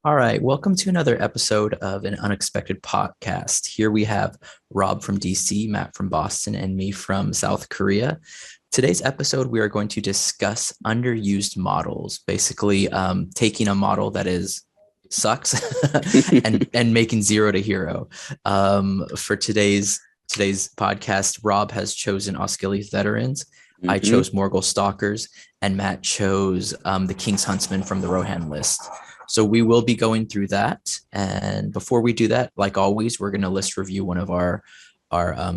All right, welcome to another episode of an unexpected podcast. Here we have Rob from DC, Matt from Boston, and me from South Korea. Today's episode, we are going to discuss underused models, basically taking a model that is sucks and making zero to hero. For today's podcast, Rob has chosen Ischiliath Veterans. I chose Morgel Stalkers, and Matt chose the King's Huntsman from the Rohan list. So we will be going through that. And before we do that, like always, we're going to list review one of our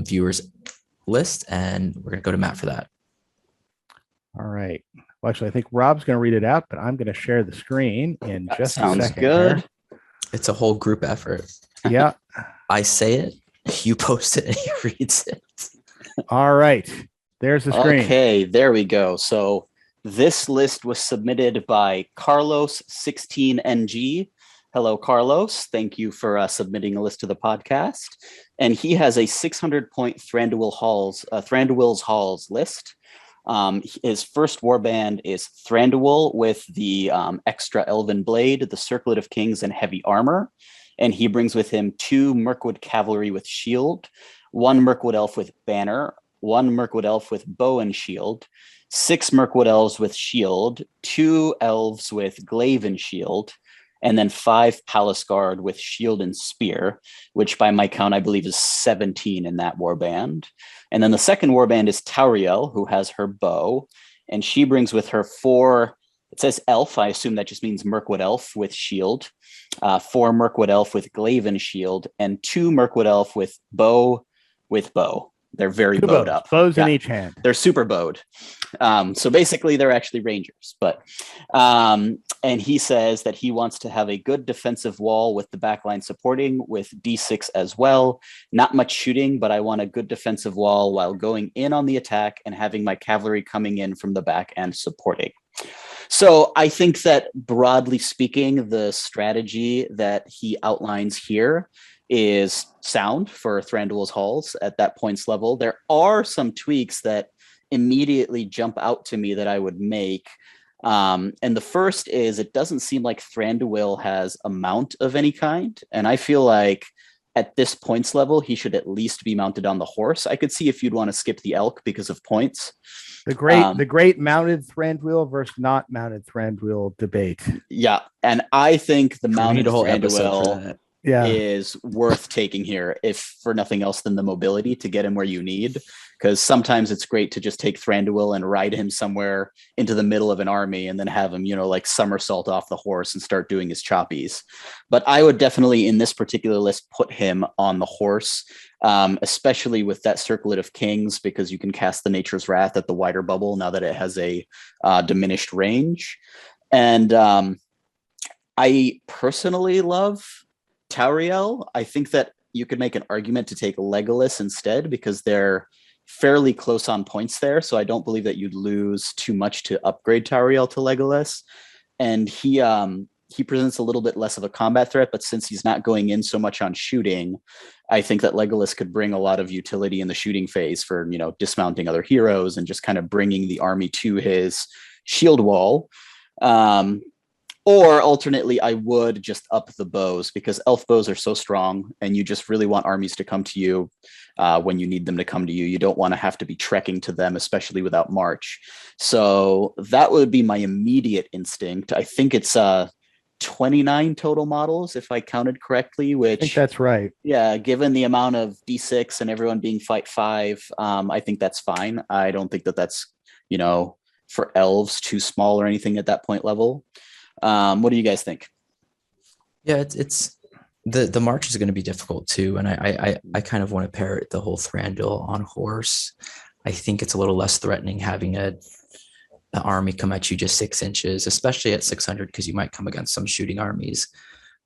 viewers list, and we're going to go to Matt for that. All right. Well, actually, I think Rob's going to read it out, but I'm going to share the screen in just a Sounds second. good. Here. It's a whole group effort. Yeah. I say it, you post it, and he reads it. All right. There's the screen. Okay, there we go. So this list was submitted by Carlos16NG. Hello, Carlos. Thank you for submitting a list to the podcast. And he has a 600-point Thranduil's Halls list. His first warband is Thranduil with the extra elven blade, the Circlet of Kings, and heavy armor. And he brings with him 2 Merkwood cavalry with shield, 1 Merkwood elf with banner, 1 Merkwood elf with bow and shield, 6 Merkwood elves with shield, 2 elves with glaive and shield, and then 5 palace guard with shield and spear, which by my count, I believe is 17 in that warband. And then the second warband is Tauriel, who has her bow, and she brings with her 4, it says elf, I assume that just means Merkwood elf with shield, 4 Merkwood elf with glaive and shield, and 2 Merkwood elf with bow. They're very bowed up. Bows in each hand. They're super bowed. So basically, they're actually rangers. But and he says that he wants to have a good defensive wall with the backline supporting with D6 as well. Not much shooting, but I want a good defensive wall while going in on the attack and having my cavalry coming in from the back and supporting. So I think that broadly speaking, the strategy that he outlines here is sound for Thranduil's Halls at that points level. There are some tweaks that immediately jump out to me that I would make. And the first is it doesn't seem like Thranduil has a mount of any kind. And I feel like at this points level, he should at least be mounted on the horse. I could see if you'd want to skip the elk because of points. The great mounted Thranduil versus not mounted Thranduil debate. Yeah. And I think the mounted Thranduil is worth taking here, if for nothing else than the mobility to get him where you need. Because sometimes it's great to just take Thranduil and ride him somewhere into the middle of an army and then have him, like somersault off the horse and start doing his choppies. But I would definitely, in this particular list, put him on the horse, especially with that Circlet of Kings, because you can cast the Nature's Wrath at the wider bubble now that it has a diminished range. And I personally love Tauriel. I think that you could make an argument to take Legolas instead because they're fairly close on points there. So I don't believe that you'd lose too much to upgrade Tauriel to Legolas. And he presents a little bit less of a combat threat, but since he's not going in so much on shooting, I think that Legolas could bring a lot of utility in the shooting phase for, dismounting other heroes and just kind of bringing the army to his shield wall. Or alternately, I would just up the bows because elf bows are so strong and you just really want armies to come to you when you need them to come to you. You don't want to have to be trekking to them, especially without march. So that would be my immediate instinct. I think it's 29 total models, if I counted correctly, which I think that's right. Yeah, given the amount of D6 and everyone being fight 5, I think that's fine. I don't think that that's, for elves too small or anything at that point level. What do you guys think? Yeah, it's the march is going to be difficult too, and I kind of want to pair the whole Thranduil on horse. I think it's a little less threatening having an army come at you just 6 inches, especially at 600, because you might come against some shooting armies.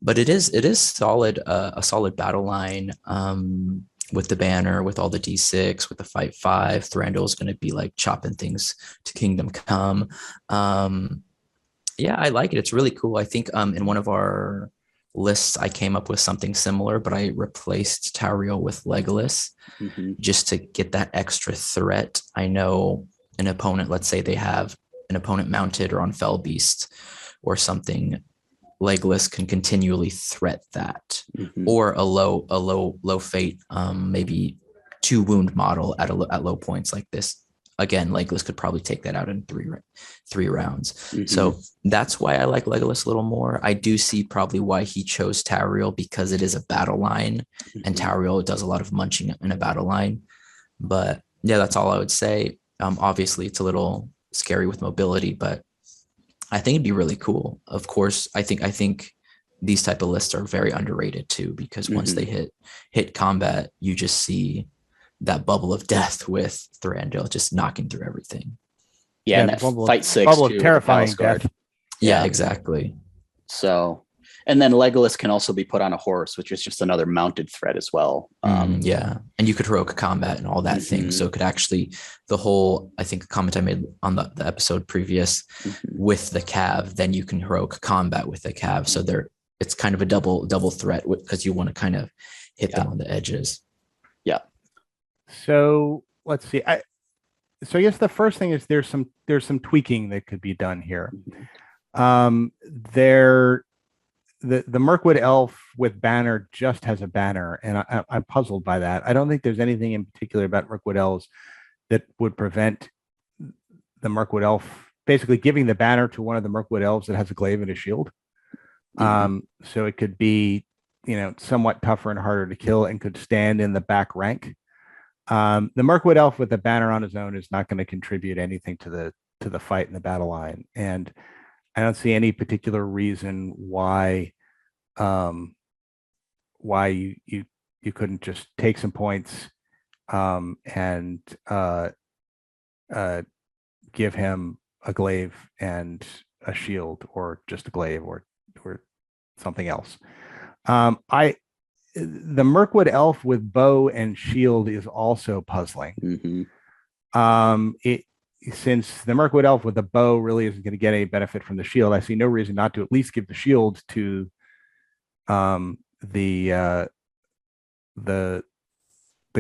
But it is solid, a solid battle line with the banner, with all the D6, with the fight 5. Thranduil is going to be like chopping things to Kingdom Come. Yeah, I like it. It's really cool. I think in one of our lists, I came up with something similar, but I replaced Tauriel with Legolas just to get that extra threat. I know an opponent, let's say they have an opponent mounted or on Fell Beast or something, Legolas can continually threat that, or a low fate, maybe 2 wound model at low points like this. Again, Legolas could probably take that out in three rounds. So that's why I like Legolas a little more. I do see probably why he chose Tauriel, because it is a battle line, and Tauriel does a lot of munching in a battle line. But yeah, that's all I would say. Obviously, it's a little scary with mobility, but I think it'd be really cool. Of course, I think these type of lists are very underrated too, because once they hit combat, you just see that bubble of death with Thranduil just knocking through everything. Yeah, and that fight 6 bubble of terrifying death. Yeah, exactly. So, and then Legolas can also be put on a horse, which is just another mounted threat as well. Yeah, and you could heroic combat and all that thing. So it could actually, the whole, I think a comment I made on the episode previous with the cav, then you can heroic combat with the cav. So it's kind of a double threat, because you want to kind of hit them on the edges. Yeah. So let's see. So I guess the first thing is there's some tweaking that could be done here. The Merkwood Elf with banner just has a banner, and I'm puzzled by that. I don't think there's anything in particular about Merkwood Elves that would prevent the Merkwood Elf basically giving the banner to one of the Merkwood Elves that has a glaive and a shield. So it could be, somewhat tougher and harder to kill, and could stand in the back rank. The Merkwood Elf with the banner on his own is not going to contribute anything to the fight in the battle line, and I don't see any particular reason why you couldn't just take some points and give him a glaive and a shield, or just a glaive, or something else. The Merkwood Elf with bow and shield is also puzzling. Since the Merkwood Elf with the bow really isn't going to get any benefit from the shield, I see no reason not to at least give the shield to the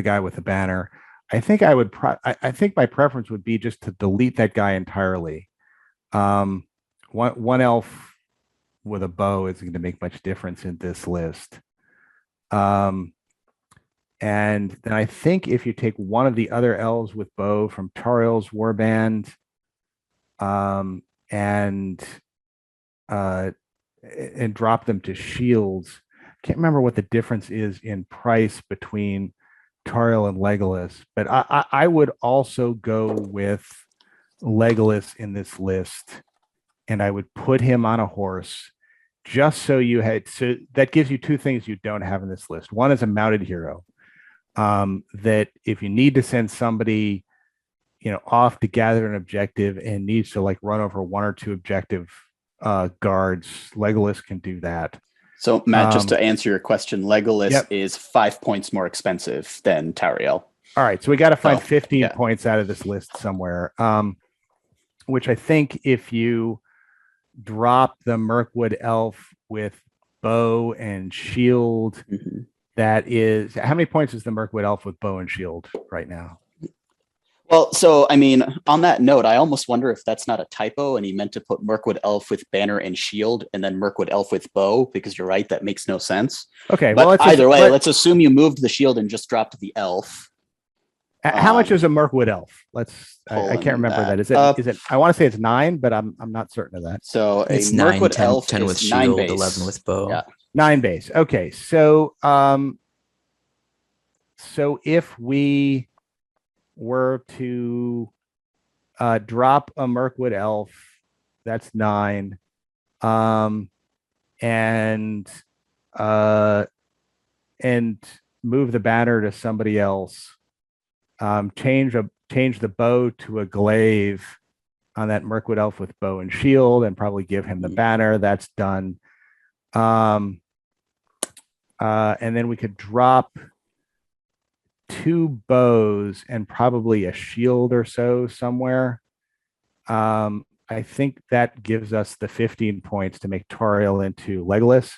guy with the banner. I think I think my preference would be just to delete that guy entirely. One elf with a bow isn't going to make much difference in this list. And then I think if you take one of the other elves with bow from Tauriel's Warband, and drop them to shields, can't remember what the difference is in price between Tauriel and Legolas, but I would also go with Legolas in this list, and I would put him on a horse, just so that gives you 2 things you don't have in this list. One is a mounted hero, that if you need to send somebody, off to gather an objective and needs to run over 1 or 2 objective guards, Legolas can do that. So Matt, just to answer your question, Legolas is 5 points more expensive than Tauriel. All right, so we got to find 15 points out of this list somewhere, which I think if you drop the Merkwood Elf with bow and shield, that is, how many points is the Merkwood Elf with bow and shield right now? Well, so I mean, on that note, I almost wonder if that's not a typo and he meant to put Merkwood Elf with banner and shield and then Merkwood Elf with bow, because you're right, that makes no sense. Okay, but well, either way, let's assume you moved the shield and just dropped the elf. How much is a Merkwood Elf? I can't remember that. Is it? I want to say it's 9, but I'm not certain of that. So it's a Merkwood Elf 10 with shield, 11 with bow. Yeah. 9 base. Okay, so if we were to drop a Merkwood Elf, that's 9, and move the banner to somebody else. Change the bow to a glaive on that Merkwood Elf with bow and shield, and probably give him the banner. That's done. And then we could drop 2 bows and probably a shield or so somewhere. I think that gives us the 15 points to make Tauriel into Legolas.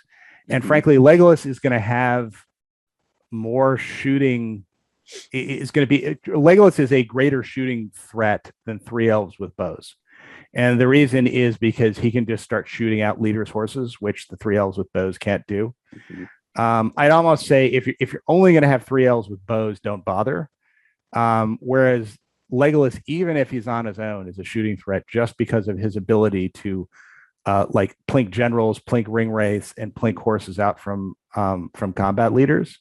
And frankly, Legolas is going to have more shooting. Legolas is a greater shooting threat than 3 elves with bows. And the reason is because he can just start shooting out leaders' horses, which the 3 elves with bows can't do. I'd almost say if you're only going to have 3 elves with bows, don't bother. Whereas Legolas, even if he's on his own, is a shooting threat just because of his ability to like plink generals, plink ring wraiths, and plink horses out from combat leaders.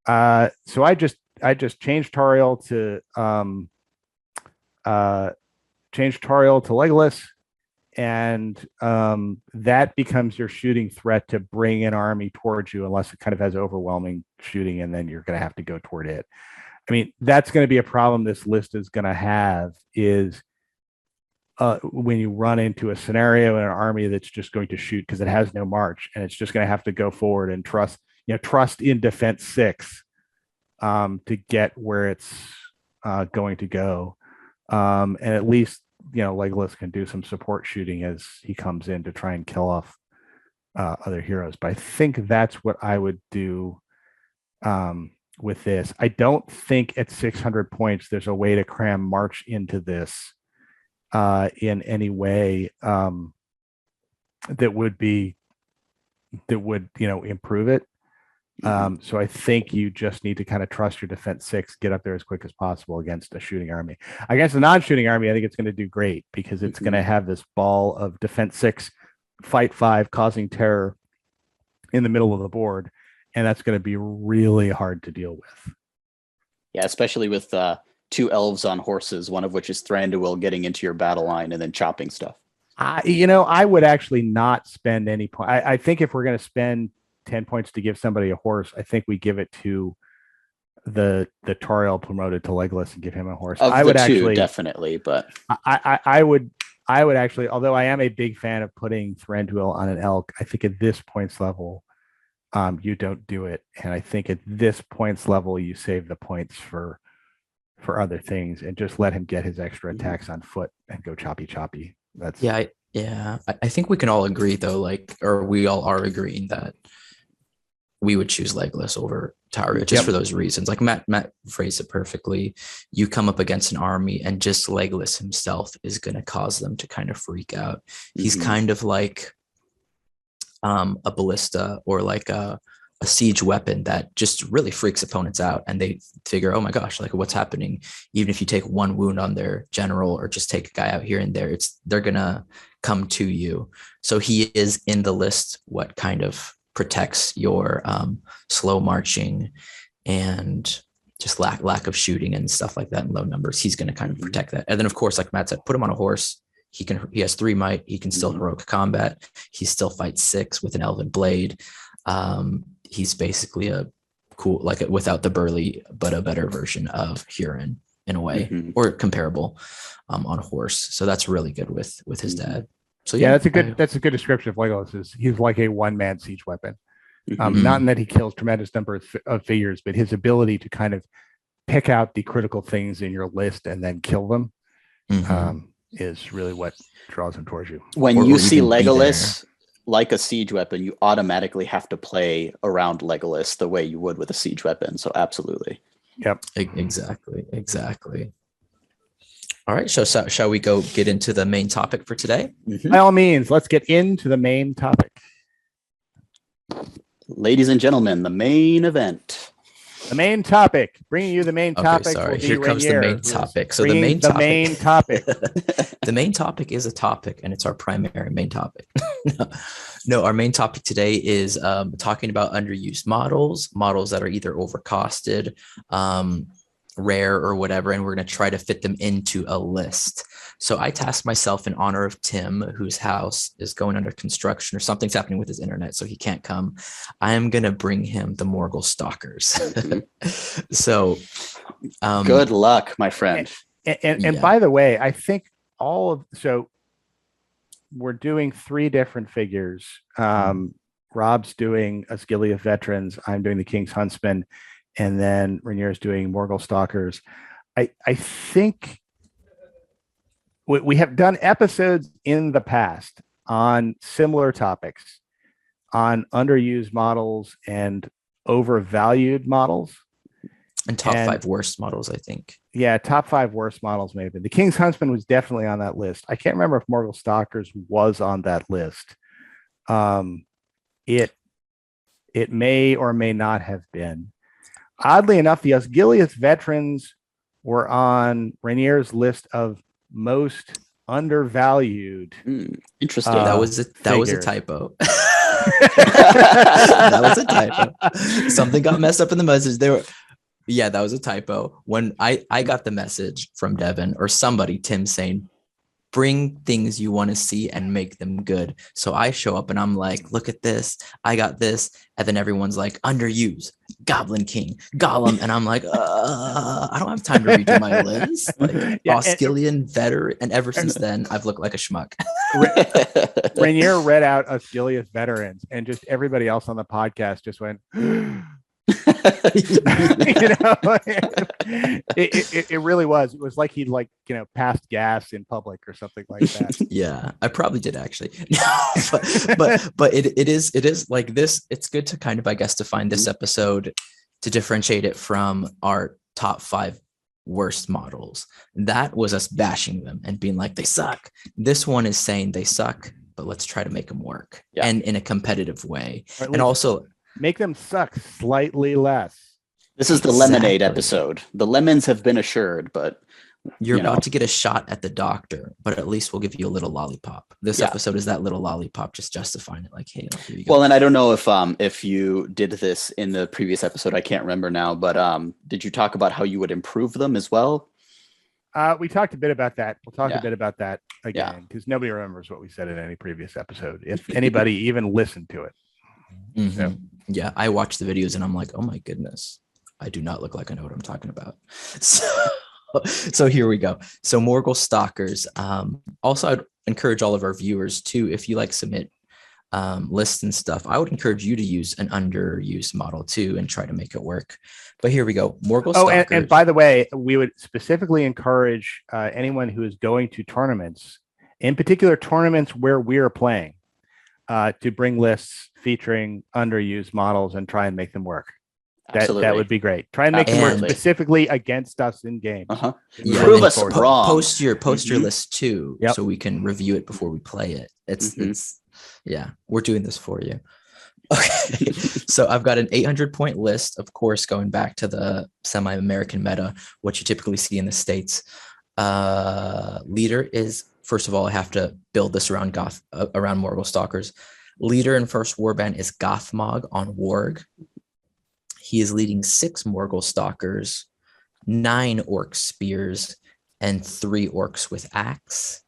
So I just changed Tauriel to Legolas, and that becomes your shooting threat to bring an army towards you, unless it kind of has overwhelming shooting, and then you're going to have to go toward it. I mean, that's going to be a problem this list is going to have, is when you run into a scenario in an army that's just going to shoot because it has no march, and it's just going to have to go forward and trust in defense 6 to get where it's going to go. And at least, Legolas can do some support shooting as he comes in to try and kill off other heroes. But I think that's what I would do with this. I don't think at 600 points there's a way to cram March into this in any way that would improve it. So I think you just need to kind of trust your defense 6, get up there as quick as possible against a shooting army. Against a non-shooting army, I think it's going to do great because it's going to have this ball of defense 6, fight 5, causing terror in the middle of the board, and that's going to be really hard to deal with. Yeah, especially with 2 elves on horses, one of which is Thranduil getting into your battle line and then chopping stuff. I would actually not spend any point. I think if we're going to spend 10 points to give somebody a horse, I think we give it to the Tauriel promoted to Legolas and give him a horse. I would actually definitely, but I would actually, although I am a big fan of putting Thranduil on an elk, I think at this points level, you don't do it. And I think at this points level, you save the points for other things and just let him get his extra attacks on foot and go choppy. That's I think we can all agree though, or we all are agreeing that we would choose Legolas over Tauriel just for those reasons. Like Matt phrased it perfectly. You come up against an army and just Legolas himself is going to cause them to kind of freak out. He's kind of like a ballista or like a siege weapon that just really freaks opponents out, and they figure, oh my gosh, like what's happening? Even if you take 1 wound on their general or just take a guy out here and there, they're gonna come to you. So he is in the list what kind of protects your slow marching and just lack of shooting and stuff like that in low numbers. He's going to kind of protect that. And then of course, like Matt said, put him on a horse. He has 3 might. He can still heroic combat. He still fights 6 with an elven blade. He's basically a cool, like without the burly, but a better version of Huron in a way, or comparable on a horse. So that's really good with his dad. So that's a good description of Legolas. He's like a 1-man siege weapon. Not in that he kills tremendous number of figures, but his ability to kind of pick out the critical things in your list and then kill them is really what draws him towards you. When you see Legolas like a siege weapon, you automatically have to play around Legolas the way you would with a siege weapon. So absolutely. Yep. Exactly. All right, so shall we go get into the main topic for today? By all means, let's get into the main topic. Ladies and gentlemen, the main event. The main topic. Bringing you the main topic. Sorry, here comes the main topic. So the main topic. The main topic is a topic, and it's our primary main topic. No, our main topic today is talking about underused models that are either overcosted, rare or whatever, and we're going to try to fit them into a list. So I tasked myself in honor of Tim, whose house is going under construction or something's happening with his internet, so he can't come. I am going to bring him the Morgel Stalkers. So good luck, my friend. And by the way, I think so we're doing 3 different figures. Rob's doing Ischiliath Veterans. I'm doing the King's Huntsman. And then Rainier's doing Morgel Stalkers. I think we have done episodes in the past on similar topics, on underused models and overvalued models. And top 5 worst models, I think. Yeah, top 5 worst models may have been. The King's Huntsman was definitely on that list. I can't remember if Morgel Stalkers was on that list. It may or may not have been. Oddly enough, the Ischiliath Veterans were on Rainier's list of most undervalued. Interesting. That was a typo. That was a typo. Something got messed up in the message. Yeah, that was a typo. When I got the message from Devin or somebody, Tim, saying, bring things you want to see and make them good. So I show up and I'm like, look at this. I got this. And then everyone's like, Underused, Goblin King, Gollum. And I'm like, I don't have time to redo my list. Like, Scalia Veteran. And ever since then, I've looked like a schmuck. Rainier read out Ischiliath Veterans, and just everybody else on the podcast just went, it really was. It was like he'd passed gas in public or something like that. Yeah, I probably did actually. but it is like this. It's good to kind of, I guess, define this episode to differentiate it from our top 5 worst models. That was us bashing them and being like, they suck. This one is saying they suck, but let's try to make them work and in a competitive way. And also make them suck slightly less. This is the lemonade episode. The lemons have been assured, but you're about to get a shot at the doctor, but at least we'll give you a little lollipop. This episode is that little lollipop, just justifying it. Like, hey, here you go. Well, and I don't know if you did this in the previous episode. I can't remember now, but did you talk about how you would improve them as well? We talked a bit about that. We'll talk a bit about that again, because nobody remembers what we said in any previous episode, if anybody even listened to it. Mm-hmm. So. Yeah, I watched the videos and I'm like, oh my goodness, I do not look like I know what I'm talking about. So here we go. So Morgel Stalkers. Also, I'd encourage all of our viewers too, if you submit lists and stuff, I would encourage you to use an underused model too and try to make it work. But here we go. Morgel Stalkers. And by the way, we would specifically encourage anyone who is going to tournaments, in particular tournaments where we're playing, to bring lists featuring underused models and try and make them work. That would be great. Try and make them work specifically against us in games. Yeah, prove us wrong. Post your list too, so we can review it before we play it. It's we're doing this for you. Okay, so I've got an 800-point list, of course, going back to the semi-American meta, what you typically see in the States. Leader is, first of all, I have to build this around Morgel Stalkers. Leader in first warband is Gothmog on Warg. He is leading 6 Morgel Stalkers, 9 orc spears, and 3 orcs with axe.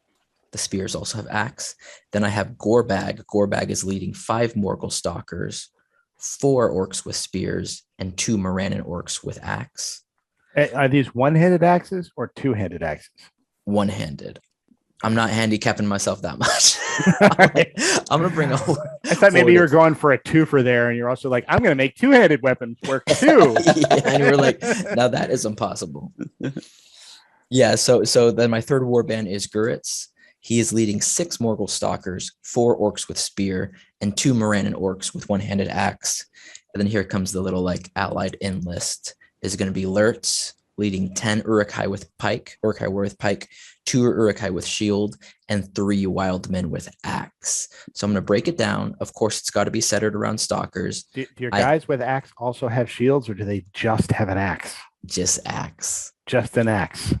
The spears also have axe. Then I have Gorbag. Gorbag is leading 5 Morgel Stalkers, 4 orcs with spears, and 2 Morannon orcs with axe. Are these one-handed axes or two-handed axes? One-handed. I'm not handicapping myself that much. I'm going to bring a whole... I thought maybe you were going for a twofer there, and you're also like, I'm going to make two-handed weapons work too. And you were like, now that is impossible. So then my third warband is Guritz. He is leading 6 Morgel Stalkers, 4 orcs with spear, and 2 Morannon orcs with one-handed axe. And then here comes the little allied in list. Is going to be Lurtz, leading 10 Uruk-hai with pike, 2 Uruk-hai with shield, and 3 Wildmen with axe. So I'm going to break it down. Of course, it's got to be centered around Stalkers. Do your guys with axe also have shields, or do they just have an axe? Just axe. Just an axe.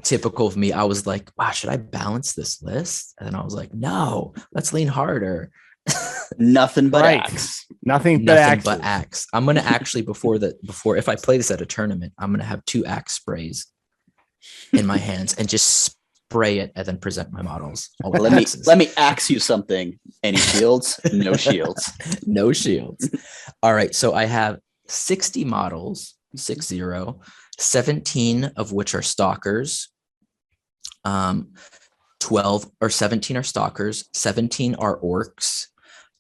Typical of me. I was like, wow, should I balance this list? And then I was like, no, let's lean harder. Nothing but axe. Nothing but axe. I'm gonna actually before if I play this at a tournament, I'm gonna have 2 axe sprays in my hands and just spray it and then present my models. Let me axe you something. Any shields? No shields. No shields. All right. So I have 60 models, 60, 17 of which are stalkers. 12 or 17 are stalkers, 17 are orcs,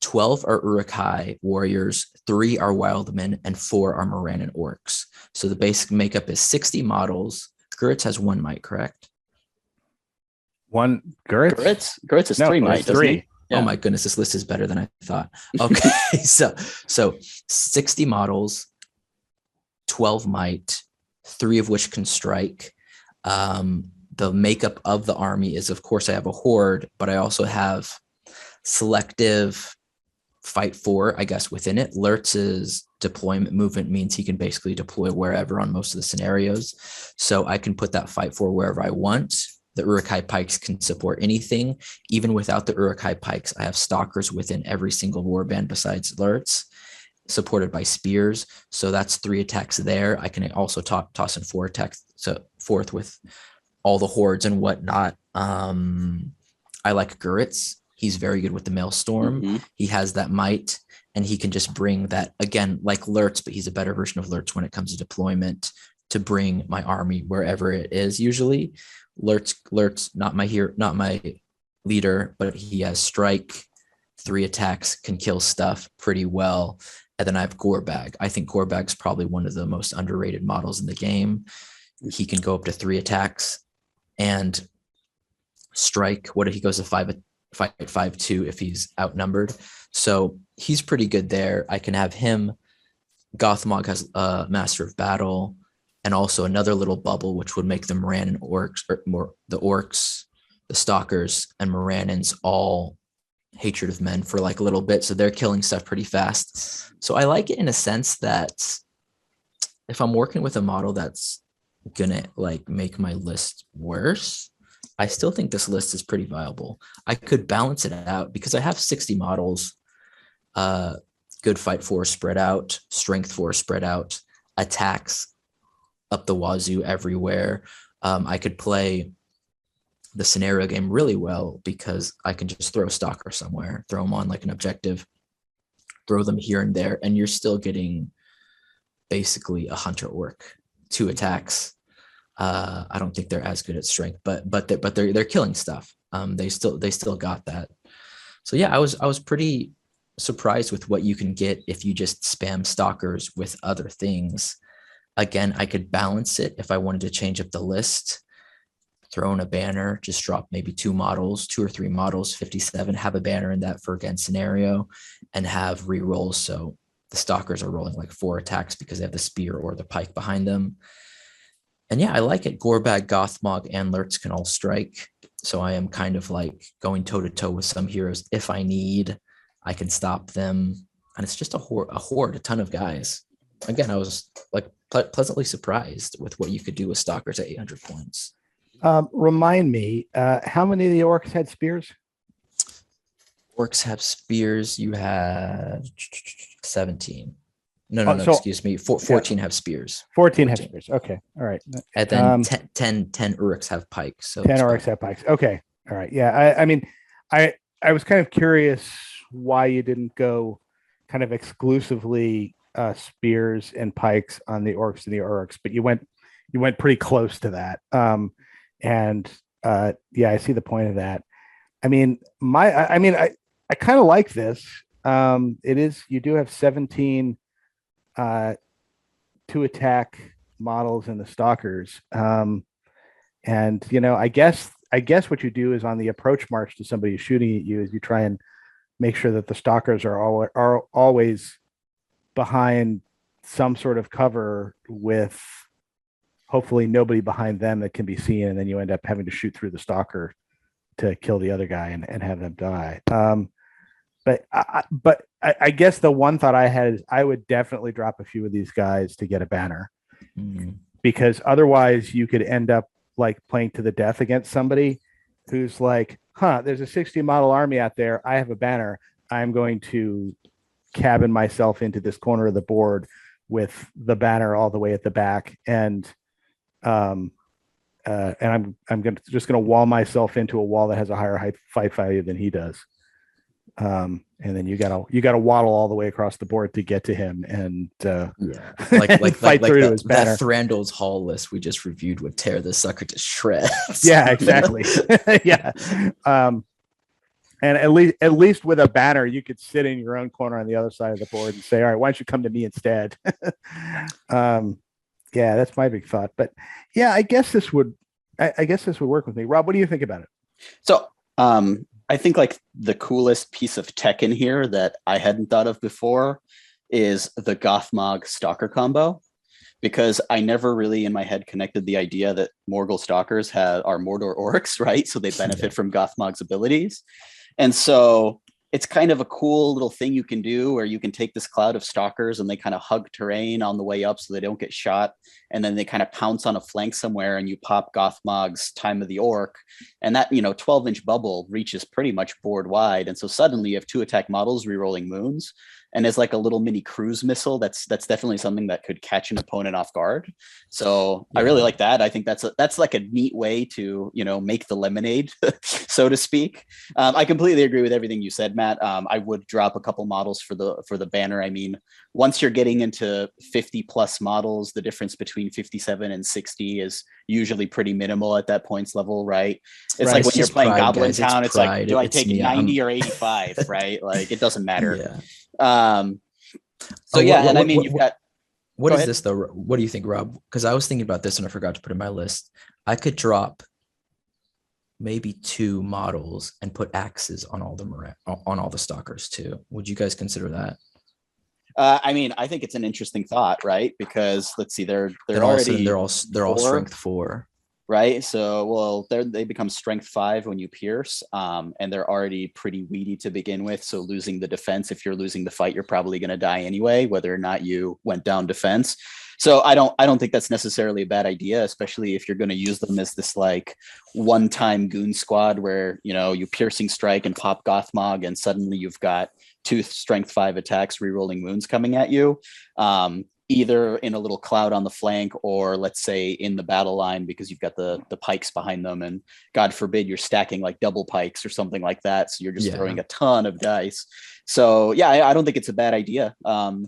12 are Uruk-hai warriors, 3 are wildmen, and 4 are Morannon orcs. So the basic makeup is 60 models. Guritz has 1 might, correct? One Guritz? Guritz is 3 might, 3. Yeah. Oh my goodness, this list is better than I thought. Okay, so 60 models, 12 might, 3 of which can strike. The makeup of the army is, of course, I have a horde, but I also have selective fight for, I guess, within it. Lurtz's deployment movement means he can basically deploy wherever on most of the scenarios. So I can put that fight for wherever I want. The Uruk-hai pikes can support anything. Even without the Uruk-hai pikes, I have stalkers within every single warband besides Lurtz, supported by spears. So that's 3 attacks there. I can also toss in 4 attacks, so forth with all the hordes and whatnot. I like Guritz. He's very good with the Maelstrom. Mm-hmm. He has that might, and he can just bring that, again, like Lurtz, but he's a better version of Lurtz when it comes to deployment, to bring my army wherever it is. Usually Lurtz, not my leader, but he has strike, 3 attacks, can kill stuff pretty well. And then I have Gorbag. I think Gorbag's probably one of the most underrated models in the game. He can go up to 3 attacks and strike. What if he goes to 5-2 if he's outnumbered? So he's pretty good there. I can have him. Gothmog has a Master of Battle, and also another little bubble, which would make the Morannon orcs, or more the orcs, the stalkers, and Morannons all hatred of men for like a little bit. So they're killing stuff pretty fast. So I like it in a sense that if I'm working with a model that's gonna like make my list worse, I still think this list is pretty viable. I could balance it out because I have 60 models, good fight force spread out, strength force spread out, attacks up the wazoo everywhere. I could play the scenario game really well because I can just throw a stalker somewhere, throw them on like an objective, throw them here and there, and you're still getting basically a hunter orc, 2 attacks. I don't think they're as good at strength, but they're killing stuff. They still got that. So yeah, I was pretty surprised with what you can get if you just spam stalkers with other things. Again, I could balance it if I wanted to change up the list, throw in a banner, just drop maybe 2 or 3 models, 57, have a banner in that for again scenario, and have rerolls. So the stalkers are rolling like 4 attacks because they have the spear or the pike behind them. And yeah, I like it. Gorbag, Gothmog, and Lurtz can all strike. So I am kind of like going toe-to-toe with some heroes. If I need, I can stop them. And it's just a horde, a ton of guys. Again, I was like pleasantly surprised with what you could do with stalkers at 800 points. Remind me, how many of the orcs had spears? Orcs have spears. You have 17. No, excuse me. 14 have spears. 14 have spears. Okay. All right. And then 10 Uruks have pikes. So 10 Uruks have pikes. Okay. All right. Yeah. I mean, I was kind of curious why you didn't go kind of exclusively spears and pikes on the orcs and the Uruks, but you went pretty close to that. Yeah, I see the point of that. I mean, I kind of like this. You do have 17 2 attack models in the stalkers. And I guess what you do is on the approach march to somebody who's shooting at you is you try and make sure that the stalkers are always behind some sort of cover with hopefully nobody behind them that can be seen, and then you end up having to shoot through the stalker to kill the other guy and have them die. But I guess the one thought I had is I would definitely drop a few of these guys to get a banner, because otherwise you could end up like playing to the death against somebody who's like, there's a 60 model army out there. I have a banner. I'm going to cabin myself into this corner of the board with the banner all the way at the back. And I'm just going to wall myself into a wall that has a higher fight value than he does. And then you gotta waddle all the way across the board to get to him, and fight through to his banner. That Thranduil's Hall list we just reviewed would tear this sucker to shreds. Yeah, exactly. Yeah. And at least with a banner, you could sit in your own corner on the other side of the board and say, all right, why don't you come to me instead? Yeah, that's my big thought. But yeah, I guess this would work with me. Rob, what do you think about it? So I think like the coolest piece of tech in here that I hadn't thought of before is the Gothmog Stalker combo, because I never really in my head connected the idea that Morgel Stalkers are Mordor orcs, right? So they benefit from Gothmog's abilities. And so it's kind of a cool little thing you can do where you can take this cloud of stalkers and they kind of hug terrain on the way up so they don't get shot. And then they kind of pounce on a flank somewhere and you pop Gothmog's Time of the Orc. And that, 12-inch bubble reaches pretty much board wide. And so suddenly you have 2 attack models rerolling moons. And as like a little mini cruise missile, that's definitely something that could catch an opponent off guard. So I really like that. I think that's like a neat way to, make the lemonade, so to speak. I completely agree with everything you said, Matt. I would drop a couple models for the banner. I mean, once you're getting into 50 plus models, the difference between 57 and 60 is usually pretty minimal at that points level, right? It's like when you're playing pride, Goblin guys. Town, it's like, do I take 90 or 85, right? Like it doesn't matter. Yeah. And I mean, you've got. What is this though? What do you think, Rob? Because I was thinking about this and I forgot to put in my list. I could drop maybe 2 models and put axes on all the stalkers too. Would you guys consider that? I mean, I think it's an interesting thought, right? Because let's see, they're all strength 4. Right. So, they become strength 5 when you pierce, and they're already pretty weedy to begin with. So losing the defense, if you're losing the fight, you're probably going to die anyway, whether or not you went down defense. So I don't think that's necessarily a bad idea, especially if you're going to use them as this like one-time goon squad where, you piercing strike and pop Gothmog and suddenly you've got 2 strength 5 attacks, rerolling wounds coming at you. Either in a little cloud on the flank or let's say in the battle line because you've got the pikes behind them and God forbid you're stacking like double pikes or something like that. So you're just throwing a ton of dice. So yeah, I don't think it's a bad idea. I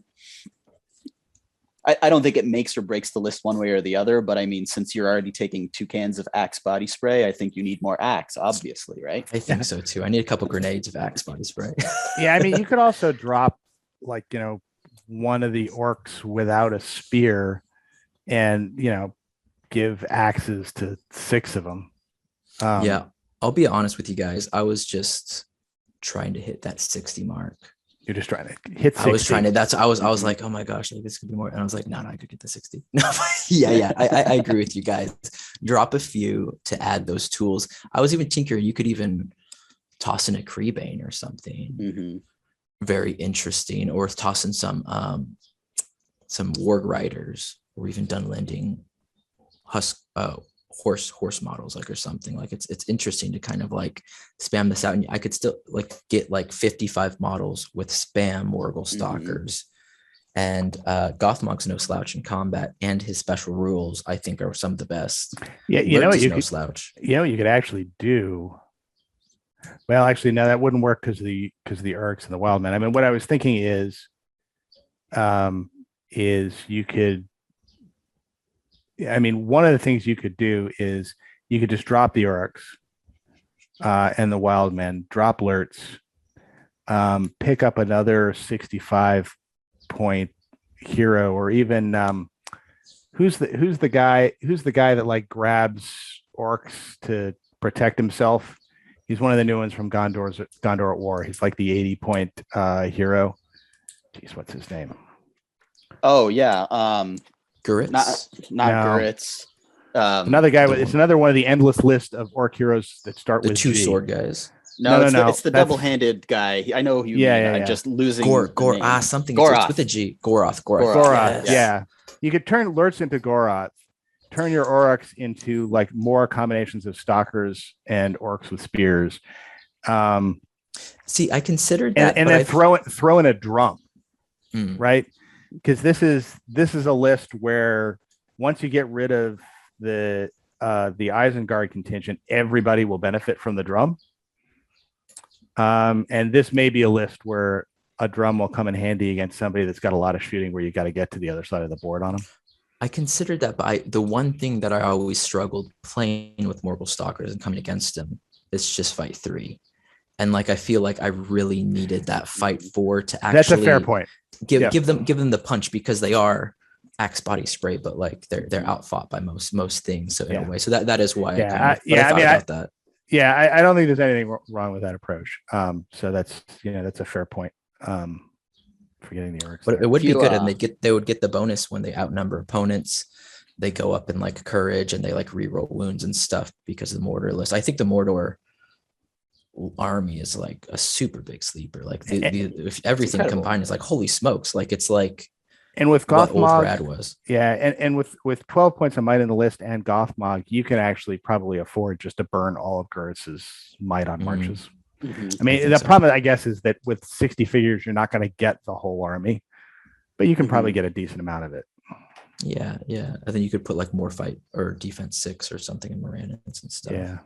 don't think it makes or breaks the list one way or the other, but I mean, since you're already taking 2 cans of Axe body spray, I think you need more Axe, obviously, right? I think so too. I need a couple grenades of Axe body spray. Yeah, I mean, you could also drop like, one of the orcs without a spear and give axes to 6 of them. I'll be honest with you guys, I was just trying to hit that 60 mark. You're just trying to hit 60. I was like, oh my gosh, like this could be more, and I was like, no, I could get the 60. No, I agree with you guys. Drop a few to add those tools. I was even tinkering, you could even toss in a Creebane or something. Very interesting, or tossing some warg riders, or even Dunlending horse models, like, or something. Like it's interesting to kind of like spam this out, and I could still like get like 55 models with spam Morgel Stalkers. And Gothmog's no slouch in combat, and his special rules I think are some of the best. Yeah, slouch. You could actually do. Well, actually, no, that wouldn't work because the Urks and the Wildmen. I mean, what I was thinking is you could. I mean, one of the things you could do is you could just drop the Urks and the Wildmen, drop Lurts, pick up another 65-point hero, or even who's the guy that like grabs orcs to protect himself. He's one of the new ones from Gondor at War. He's like the 80-point hero. Jeez, what's his name? Oh yeah, Guritz. Not Guritz. Another guy. It's another one of the endless list of orc heroes that start with 2 G. sword guys. No, it's the double-handed guy. I know who you mean. I'm just losing. Something. It's with a G. Goroth. Yes. Yeah. You could turn Lurts into Goroth. Turn your orcs into like more combinations of stalkers and orcs with spears. See, I considered that, and then throw in a drum, right? Because this is a list where once you get rid of the Isengard contingent, everybody will benefit from the drum. And this may be a list where a drum will come in handy against somebody that's got a lot of shooting, where you got to get to the other side of the board on them. I considered that, but the one thing that I always struggled playing with Morgel Stalkers and coming against them is just fight 3. And like, I feel like I really needed that fight 4 to actually. That's a fair point. Give them the punch, because they are Axe body spray, but like they're outfought by most things. So in a way, so that is why I thought about that. Yeah, I don't think there's anything wrong with that approach. So that's a fair point. forgetting the orcs. But it would be good, and they would get the bonus when they outnumber opponents. They go up in like courage, and they like reroll wounds and stuff because of the Mordor list. I think the Mordor army is like a super big sleeper. Like if everything combined is like, holy smokes, like it's like. And with Gothmog, Rad was. Yeah, and with 12 points of might in the list and Gothmog, you can actually probably afford just to burn all of Gerrit's might on marches. Mm-hmm. I mean, the problem, I guess, is that with 60 figures, you're not going to get the whole army, but you can probably get a decent amount of it. Yeah. And then you could put like more fight or defense 6 or something in Moranians and stuff. Yeah.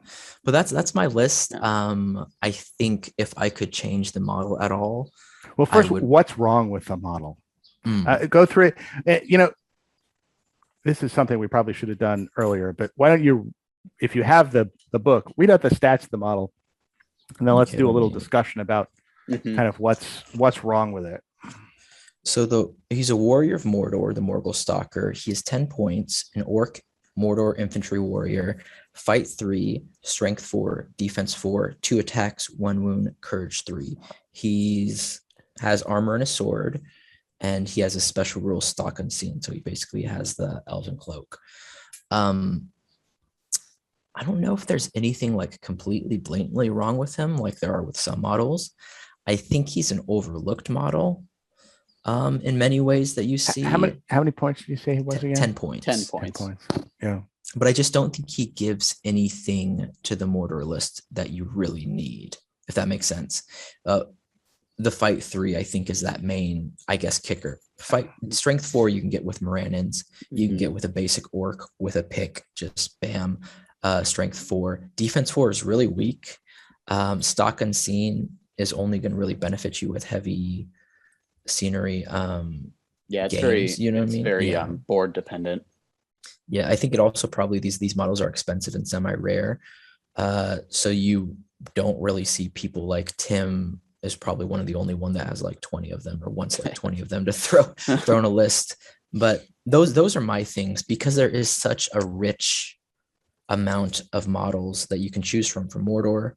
But that's my list. I think if I could change the model at all. Well, first, what's wrong with the model? Go through it. This is something we probably should have done earlier, but why don't you, if you have the book, read out the stats of the model, and then let's do a little discussion about kind of what's wrong with it. So he's a warrior of Mordor, the Morgel Stalker. He has 10 points, an orc Mordor infantry warrior, fight 3, strength 4, defense 4, 2 attacks, 1 wound, courage 3. Has armor and a sword. And he has a special rule, Stalk Unseen. So he basically has the Elven Cloak. I don't know if there's anything like completely blatantly wrong with him, like there are with some models. I think he's an overlooked model in many ways that you see. How many points did you say he was again? 10 points. 10 points. Yeah. But I just don't think he gives anything to the Mordor list that you really need, if that makes sense. The fight 3, I think, is that main, I guess, kicker. Fight strength 4 you can get with Moranians. You can get with a basic orc with a pick, just bam. Strength 4. Defense 4 is really weak. Stalk Unseen is only going to really benefit you with heavy scenery. It's games, very board dependent. Yeah, I think it also probably these models are expensive and semi-rare. So you don't really see people like Tim is probably one of the only one that has like 20 of them or wants like 20 of them to throw on a list. But those are my things, because there is such a rich amount of models that you can choose from for Mordor,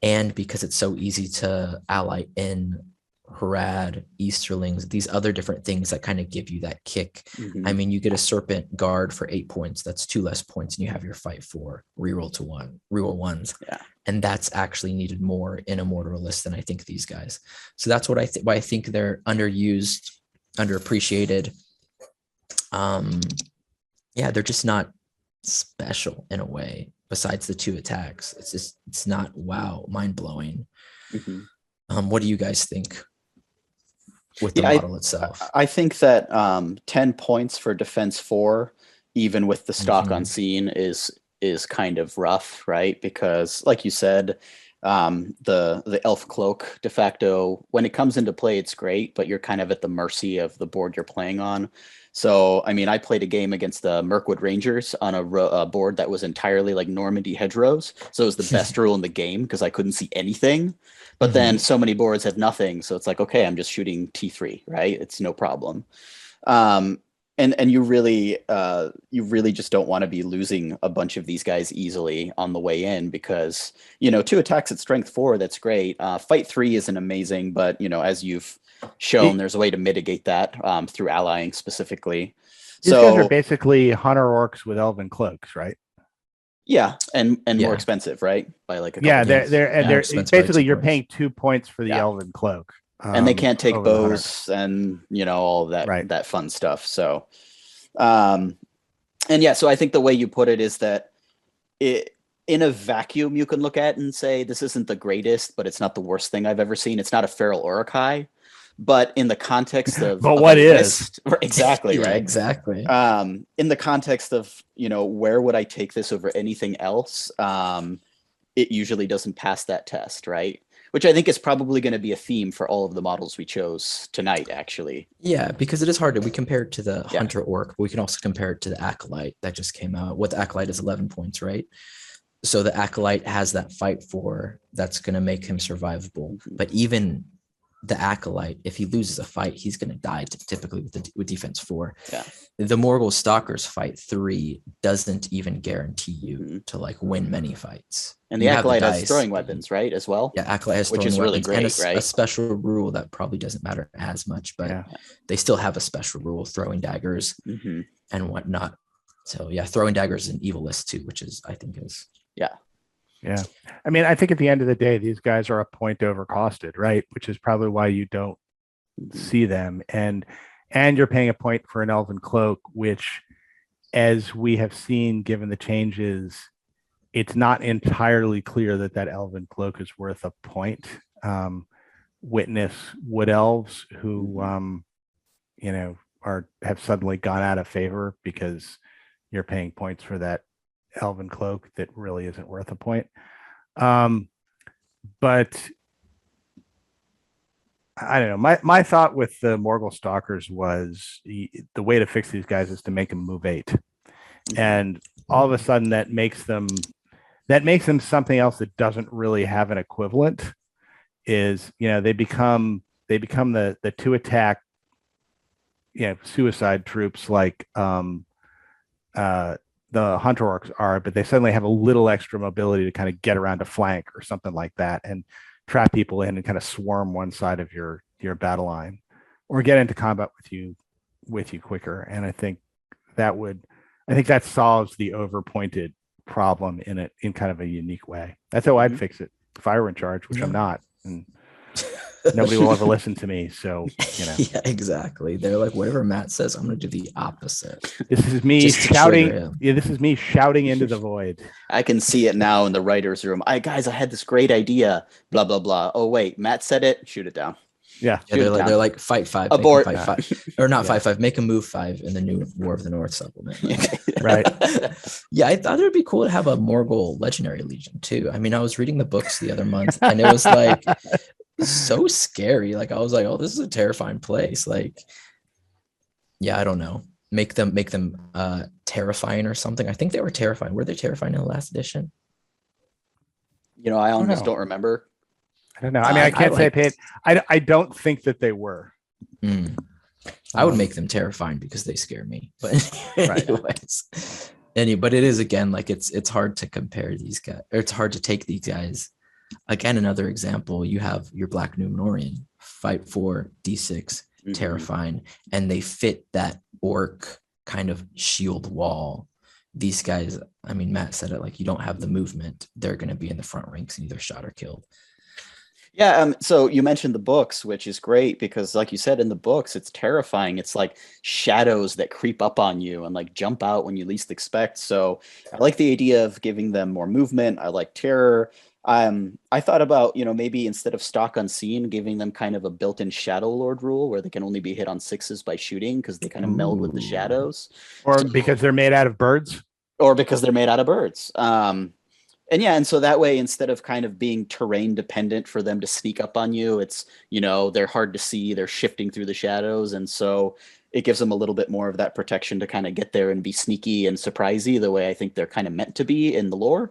and because it's so easy to ally in Harad, Easterlings, these other different things that kind of give you that kick. I mean, you get a Serpent Guard for 8 points. That's 2 less points, and you have your fight 4, reroll 1s. Yeah. And that's actually needed more in a Mordor list than I think these guys. So that's what why I think they're underused, underappreciated. They're just not special in a way. Besides the 2 attacks, it's not mind-blowing. What do you guys think with the model itself? I think that 10 points for defense 4, even with the Stalk Unseen, is kind of rough, right? Because like you said, the Elf Cloak de facto, when it comes into play, it's great, but you're kind of at the mercy of the board you're playing on. So, I mean, I played a game against the Mirkwood Rangers on a board that was entirely like Normandy hedgerows. So it was the best rule in the game because I couldn't see anything. But then so many boards have nothing. So it's like, okay, I'm just shooting T3, right? It's no problem. And you really just don't want to be losing a bunch of these guys easily on the way in, because 2 attacks at strength 4, that's great. Fight 3 isn't amazing, but as you've shown, there's a way to mitigate that through allying specifically. These guys are basically hunter orcs with elven cloaks, right? Yeah, and more expensive, right? By like a couple they're basically you're paying 2 points for the elven cloak. And they can't take bows and all that that fun stuff. So so I think the way you put it is that in a vacuum you can look at and say this isn't the greatest, but it's not the worst thing I've ever seen. It's not a feral Uruk-hai, but in the context of what is exactly right? Exactly. In the context of where would I take this over anything else? It usually doesn't pass that test, right? Which I think is probably going to be a theme for all of the models we chose tonight, actually. Yeah, because it is hard. We compare it to the Hunter Orc, but we can also compare it to the Acolyte that just came out. What the Acolyte is 11 points, right? So the Acolyte has that fight 4 that's going to make him survivable. But even the Acolyte, if he loses a fight, he's going to die typically with defense 4. Yeah. The Morgel Stalkers fight 3 doesn't even guarantee you to like win many fights. And the Acolyte has throwing weapons, right, as well? Yeah, Acolyte has which is really great, and right? a special rule that probably doesn't matter as much, but they still have a special rule, throwing daggers and whatnot. So yeah, throwing daggers is an evil list too, which is, I think is. Yeah. I mean, I think at the end of the day, these guys are a point overcosted, right? Which is probably why you don't see them. And you're paying a point for an Elven Cloak, which, as we have seen, given the changes, it's not entirely clear that Elven Cloak is worth a point. Witness Wood Elves who, have suddenly gone out of favor because you're paying points for that Elven Cloak that really isn't worth a point. But I don't know. My thought with the Morgel Stalkers was the way to fix these guys is to make them move 8, and all of a sudden that makes them something else that doesn't really have an equivalent. Is they become the 2 attack suicide troops like the Hunter Orcs are, but they suddenly have a little extra mobility to kind of get around a flank or something like that and trap people in and kind of swarm one side of your battle line or get into combat with you quicker. And I think that solves the overpointed problem in kind of a unique way. That's how I'd fix it if I were in charge, which I'm not. And nobody will ever listen to me. So, Yeah, exactly. They're like, whatever Matt says, I'm going to do the opposite. This is me shouting. Yeah, this is me shouting into the void. I can see it now in the writer's room. I had this great idea, blah, blah, blah. Oh, wait, Matt said it. Shoot it down. Yeah. They're like fight 5. Abort. Fight 5. Or not fight 5. Make a move 5 in the new War of the North supplement. Right. Yeah, I thought it would be cool to have a Morgel Legendary Legion too. I mean, I was reading the books the other month and it was like so scary. Like I was like, oh, this is a terrifying place. Like, yeah, I don't know. Make them terrifying or something. I think they were terrifying. Were they terrifying in the last edition? I almost don't remember. I don't know. I mean, I can't say paid. I don't think that they were. I would make them terrifying because they scare me. But anyways, but it is, again, like it's hard to compare these guys, or it's hard to take these guys. Again, another example, you have your Black Numenorian, fight 4, D6, terrifying, and they fit that orc kind of shield wall. These guys, I mean, Matt said it, like, you don't have the movement. They're going to be in the front ranks and either shot or killed. Yeah, so you mentioned the books, which is great because, like you said, in the books, it's terrifying. It's like shadows that creep up on you and like jump out when you least expect. So I like the idea of giving them more movement. I like terror. I thought about, maybe instead of stock unseen, giving them kind of a built-in Shadow Lord rule where they can only be hit on 6s by shooting because they kind of meld with the shadows. Or because they're made out of birds. And so that way, instead of kind of being terrain dependent for them to sneak up on you, it's, they're hard to see, they're shifting through the shadows. And so it gives them a little bit more of that protection to kind of get there and be sneaky and surprisey the way I think they're kind of meant to be in the lore.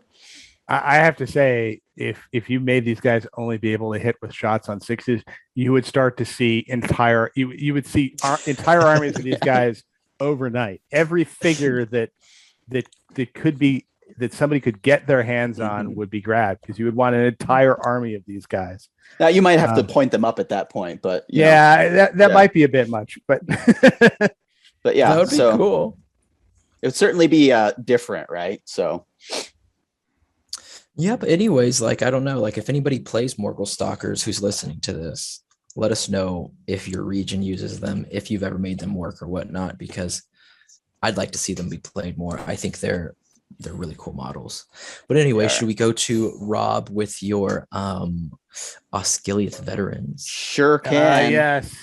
I have to say, if you made these guys only be able to hit with shots on 6s, you would start to see entire armies of these guys overnight. Every figure that could be, that somebody could get their hands on would be grabbed because you would want an entire army of these guys. Now you might have to point them up at that point, but that might be a bit much, but but yeah, that would be cool. It would certainly be different, right? So yeah, but anyways, like, I don't know, like if anybody plays Morgel Stalkers who's listening to this, let us know if your region uses them, if you've ever made them work or whatnot, because I'd like to see them be played more. I think they're really cool models. But anyway, should we go to Rob with your Ischiliath Veterans? Sure can. Yes.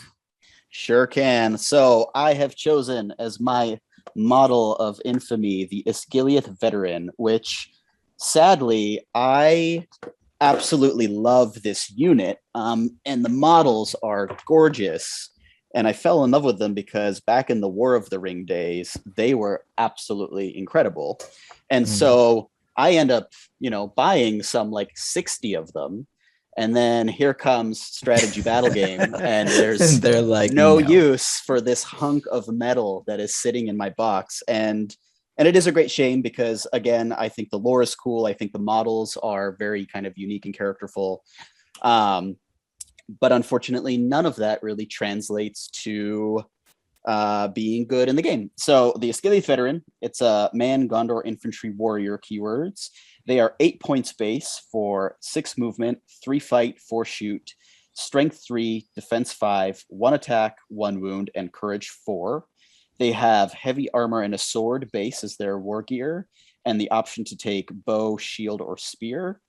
Sure can. So I have chosen as my model of infamy the Ischiliath Veteran, which sadly I absolutely love this unit. And the models are gorgeous. And I fell in love with them because back in the War of the Ring days, they were absolutely incredible. And so I end up, buying some like 60 of them. And then here comes strategy battle game, and there's they're like, no use for this hunk of metal that is sitting in my box. And it is a great shame because, again, I think the lore is cool. I think the models are very kind of unique and characterful. But unfortunately, none of that really translates to being good in the game. So the Ischiliath Veteran, it's a man, Gondor, infantry, warrior keywords. They are 8 points base for 6 movement, 3 fight, 4 shoot, strength 3, defense 5, 1 attack, 1 wound, and courage 4. They have heavy armor and a sword base as their war gear, and the option to take bow, shield, or spear.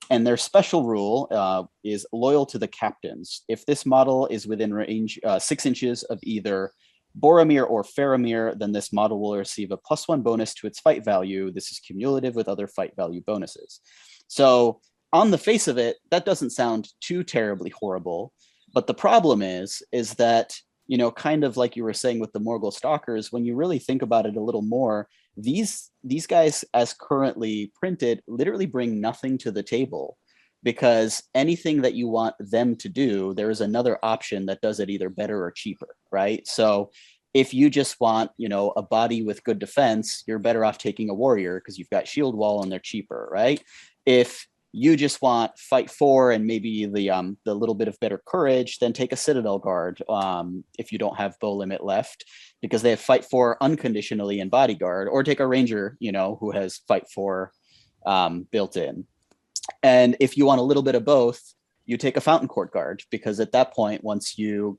And their special rule is loyal to the captains. If this model is within range 6 inches of either Boromir or Faramir, then this model will receive a +1 bonus to its fight value. This is cumulative with other fight value bonuses. So on the face of it, that doesn't sound too terribly horrible. But the problem is that, you know, kind of like you were saying with the Morgel Stalkers, when you really think about it a little more, these guys, as currently printed, literally bring nothing to the table, because anything that you want them to do, there is another option that does it either better or cheaper, right? So if you just want, you know, a body with good defense, you're better off taking a warrior because you've got shield wall and they're cheaper, right? If you just want fight 4 and maybe the little bit of better courage, then take a Citadel Guard if you don't have bow limit left, because they have fight 4 unconditionally and bodyguard, or take a ranger, you know, who has fight 4 built in. And if you want a little bit of both, you take a Fountain Court Guard, because at that point, once you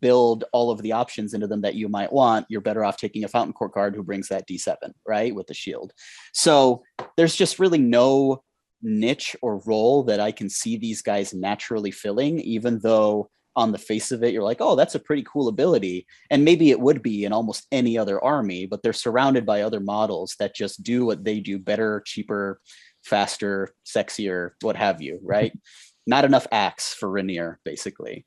build all of the options into them that you might want, you're better off taking a Fountain Court Guard who brings that D7, right, with the shield. So there's just really no niche or role that I can see these guys naturally filling, even though on the face of it, you're like, oh, that's a pretty cool ability. And maybe it would be in almost any other army, but they're surrounded by other models that just do what they do better, cheaper, faster, sexier, what have you, right? Not enough axe for Rainier, basically.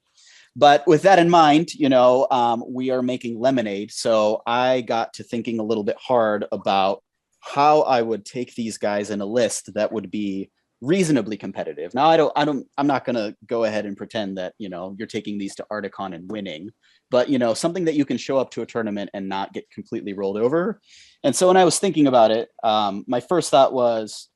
But with that in mind, you know, we are making lemonade. So I got to thinking a little bit hard about how I would take these guys in a list that would be reasonably competitive. Now, I'm not going to go ahead and pretend that, you know, you're taking these to Articon and winning, but, you know, something that you can show up to a tournament and not get completely rolled over. And so when I was thinking about it, my first thought was,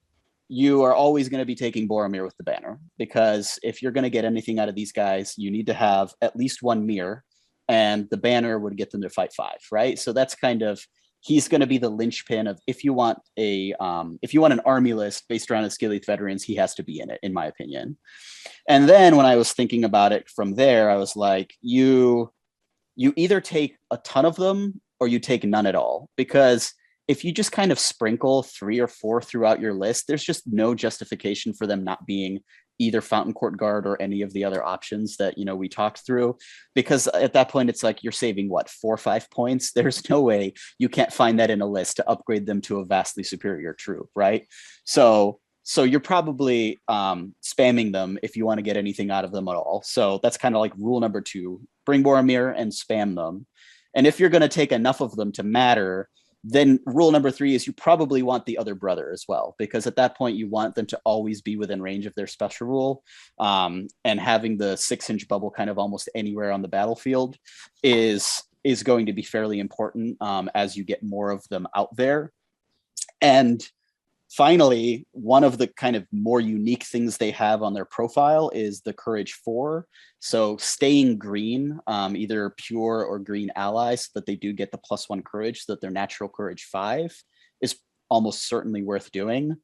you are always going to be taking Boromir with the banner, because if you're going to get anything out of these guys, you need to have at least 1 mirror, and the banner would get them to fight 5, right? So that's kind of, he's going to be the linchpin of, if you want an army list based around Ischiliath veterans, he has to be in it, in my opinion. And then when I was thinking about it from there, I was like, you either take a ton of them or you take none at all, because if you just kind of sprinkle 3 or 4 throughout your list, there's just no justification for them not being either Fountain Court Guard or any of the other options that, you know, we talked through, because at that point it's like you're saving what, 4 or 5 points. There's no way you can't find that in a list to upgrade them to a vastly superior troop, right? So you're probably spamming them if you want to get anything out of them at all. So that's kind of like rule number 2, bring Boromir and spam them. And if you're going to take enough of them to matter, then rule number 3 is you probably want the other brother as well, because at that point you want them to always be within range of their special rule, and having the 6-inch bubble kind of almost anywhere on the battlefield is going to be fairly important as you get more of them out there. And finally, one of the kind of more unique things they have on their profile is the Courage 4. So staying green, either pure or green allies, so that they do get the +1 courage, so that their natural Courage 5 is almost certainly worth doing.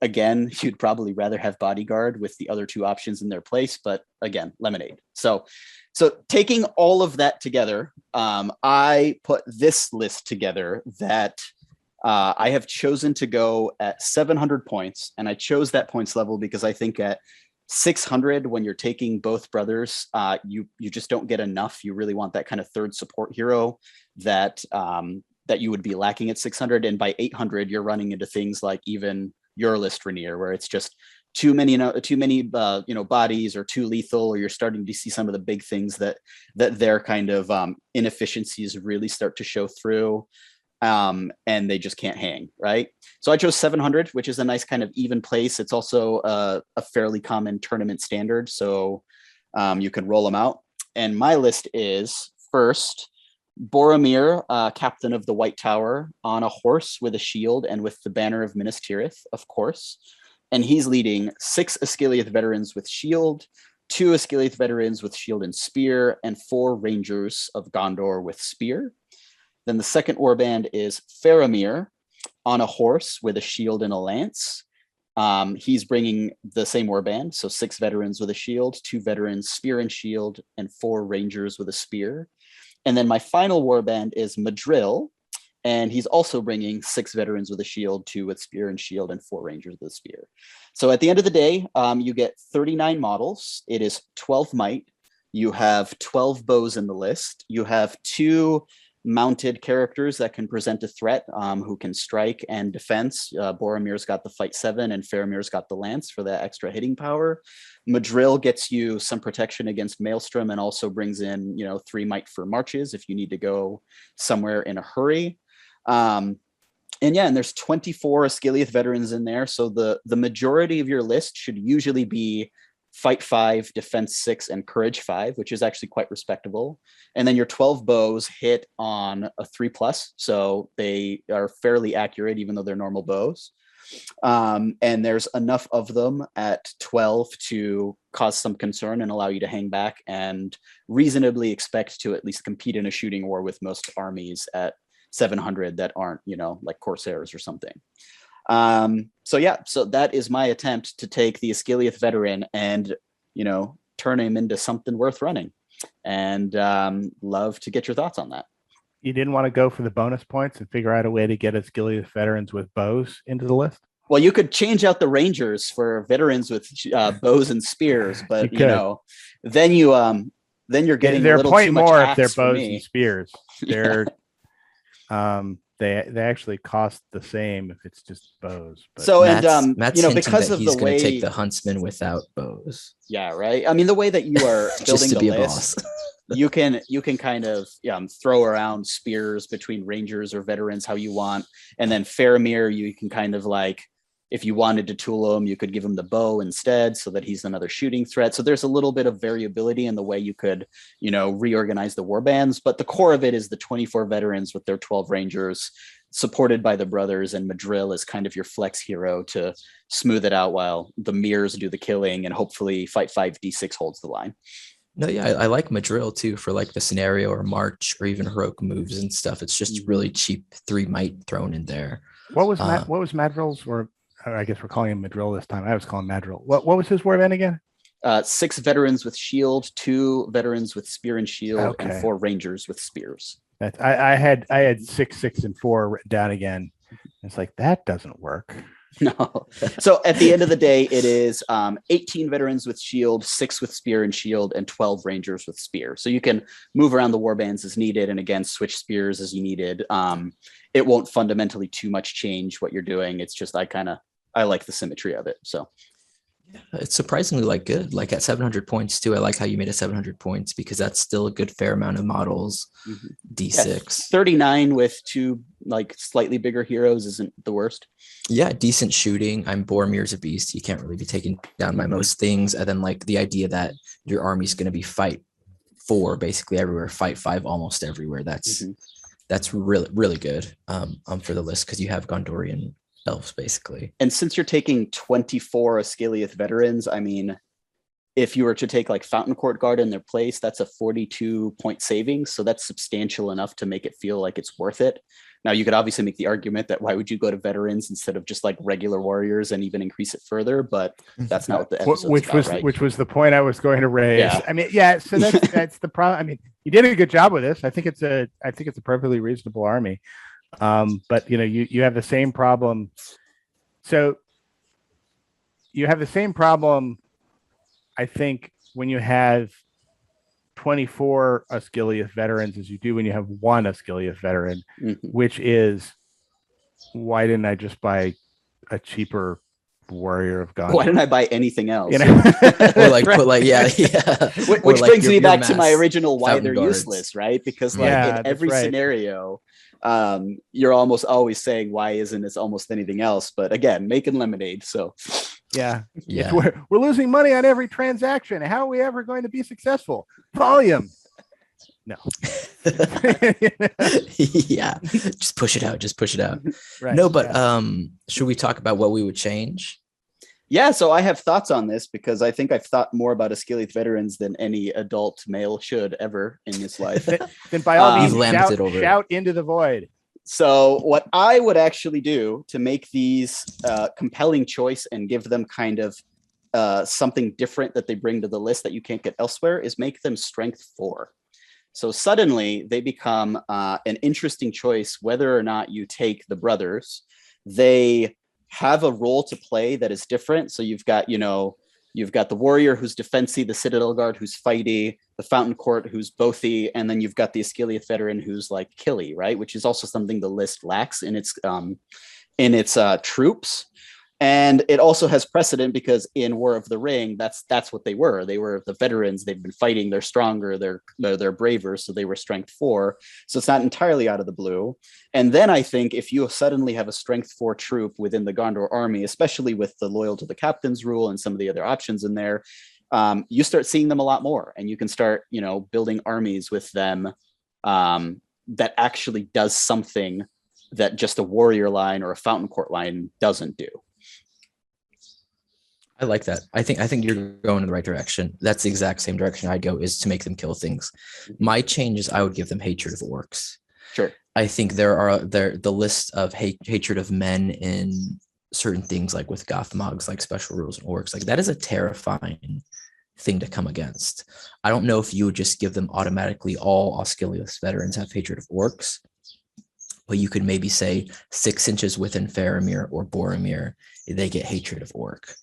Again, you'd probably rather have Bodyguard with the other 2 options in their place, but again, lemonade. So taking all of that together, I put this list together that I have chosen to go at 700 points, and I chose that points level because I think at 600, when you're taking both brothers, you just don't get enough. You really want that kind of third support hero that you would be lacking at 600, and by 800, you're running into things like even your list, Rainier, where it's just too many bodies, or too lethal, or you're starting to see some of the big things that their kind of inefficiencies really start to show through. and they just can't hang, right? So I chose 700, which is a nice kind of even place. It's also a fairly common tournament standard, so you can roll them out. And my list is first, Boromir, captain of the White Tower, on a horse with a shield and with the banner of Minas Tirith, of course. And he's leading 6 Ischiliath veterans with shield, 2 Ischiliath veterans with shield and spear, and 4 rangers of Gondor with spear. Then the second warband is Faramir on a horse with a shield and a lance. He's bringing the same warband, so 6 veterans with a shield, 2 veterans, spear and shield, and 4 rangers with a spear. And then my final warband is Madril, and he's also bringing 6 veterans with a shield, 2 with spear and shield, and 4 rangers with a spear. So at the end of the day, you get 39 models. It is 12 might. You have 12 bows in the list. You have 2 mounted characters that can present a threat, who can strike and defense. Boromir's got the fight 7 and Faramir's got the lance for that extra hitting power. Madril gets you some protection against Maelstrom and also brings in, 3 might for marches if you need to go somewhere in a hurry. And there's 24 Ischiliath veterans in there. So the majority of your list should usually be fight 5, defense 6, and courage 5, which is actually quite respectable. And then your 12 bows hit on a 3+, so they are fairly accurate, even though they're normal bows. And there's enough of them at 12 to cause some concern and allow you to hang back and reasonably expect to at least compete in a shooting war with most armies at 700 that aren't, like Corsairs or something. So that is my attempt to take the Ischiliath veteran and, turn him into something worth running, and love to get your thoughts on that. You didn't want to go for the bonus points and figure out a way to get Ischiliath veterans with bows into the list? Well, you could change out the rangers for veterans with bows and spears, but then you're getting they're a little point too much more axe if they're for bows me. and spears. They're they actually cost the same if it's just bows. But. So Matt's because of he's the going way to take the Huntsman without bows. Yeah, right. I mean, the way that you are building the list, you can kind of throw around spears between rangers or veterans how you want, and then Faramir, you can kind of like, if you wanted to tool him, you could give him the bow instead so that he's another shooting threat. So there's a little bit of variability in the way you could, reorganize the warbands, but the core of it is the 24 veterans with their 12 rangers supported by the brothers, and Madril is kind of your flex hero to smooth it out while the mirrors do the killing, and hopefully fight 5 D6 holds the line. No, yeah, I like Madril too for like the scenario or march or even heroic moves and stuff. It's just really cheap 3 might thrown in there. What was Madril's, or I guess we're calling him Madril this time. I was calling Madril. What was his warband again? 6 veterans with shield, 2 veterans with spear and shield, and 4 rangers with spears. I had 6, 6, and 4 written down again. It's like, that doesn't work. No. So at the end of the day, it is 18 veterans with shield, 6 with spear and shield, and 12 rangers with spear. So you can move around the warbands as needed, and again, switch spears as you needed. It won't fundamentally too much change what you're doing. It's just I like the symmetry of it. So yeah, it's surprisingly good. Like at 700 points too. I like how you made it 700 points because that's still a good fair amount of models. D6. Yeah, 39 with 2 like slightly bigger heroes isn't the worst. Yeah, decent shooting. I'm Boromir's a beast. You can't really be taken down by most things. And then like the idea that your army's going to be fight 4 basically everywhere, fight 5 almost everywhere. That's really, really good for the list because you have Gondorian elves basically. And since you're taking 24 Ischiliath veterans, I mean, if you were to take like Fountain Court Guard in their place, that's a 42 point savings. So that's substantial enough to make it feel like it's worth it. Now you could obviously make the argument that why would you go to veterans instead of just like regular warriors and even increase it further, but that's not what the episode's about, right? Which was the point I was going to raise. Yeah. I mean, yeah, so that's the problem. I mean, you did a good job with this. I think it's a perfectly reasonable army. But you have the same problem. So you have the same problem, I think, when you have 24 Ischiliath veterans as you do when you have 1 Ischiliath veteran, which is, why didn't I just buy a cheaper warrior of God. Why didn't I buy anything else? You know? Or like put like Which brings me back to my original why they're useless, right? Because like in every scenario, you're almost always saying why isn't this almost anything else? But again, making lemonade. So we're losing money on every transaction. How are we ever going to be successful? Volume. No. Yeah, just push it out. Right. No, but should we talk about what we would change? Yeah, so I have thoughts on this because I think I've thought more about Ischiliath veterans than any adult male should ever in his life. Then by all means, shout into the void. So what I would actually do to make these compelling choice and give them kind of something different that they bring to the list that you can't get elsewhere is make them strength 4. So suddenly they become an interesting choice whether or not you take the brothers. They have a role to play that is different. So you've got the warrior who's defensy, the citadel guard who's fighty, the fountain court who's bothy, and then you've got the Ischiliath veteran who's like killy, right? Which is also something the list lacks in its troops. And it also has precedent because in War of the Ring, that's what they were. They were the veterans. They've been fighting. They're stronger. They're braver. So they were strength 4. So it's not entirely out of the blue. And then I think if you suddenly have a strength 4 troop within the Gondor army, especially with the loyal to the captain's rule and some of the other options in there, you start seeing them a lot more, and you can start, building armies with them that actually does something that just a warrior line or a fountain court line doesn't do. I like that. I think you're going in the right direction. That's the exact same direction I'd go, is to make them kill things. My change is I would give them hatred of orcs. Sure. I think the list of hatred of men in certain things, like with Gothmogs, like special rules and orcs, like that is a terrifying thing to come against. I don't know if you would just give them automatically all Ischiliath veterans have hatred of orcs, but you could maybe say 6 inches within Faramir or Boromir, they get hatred of orc.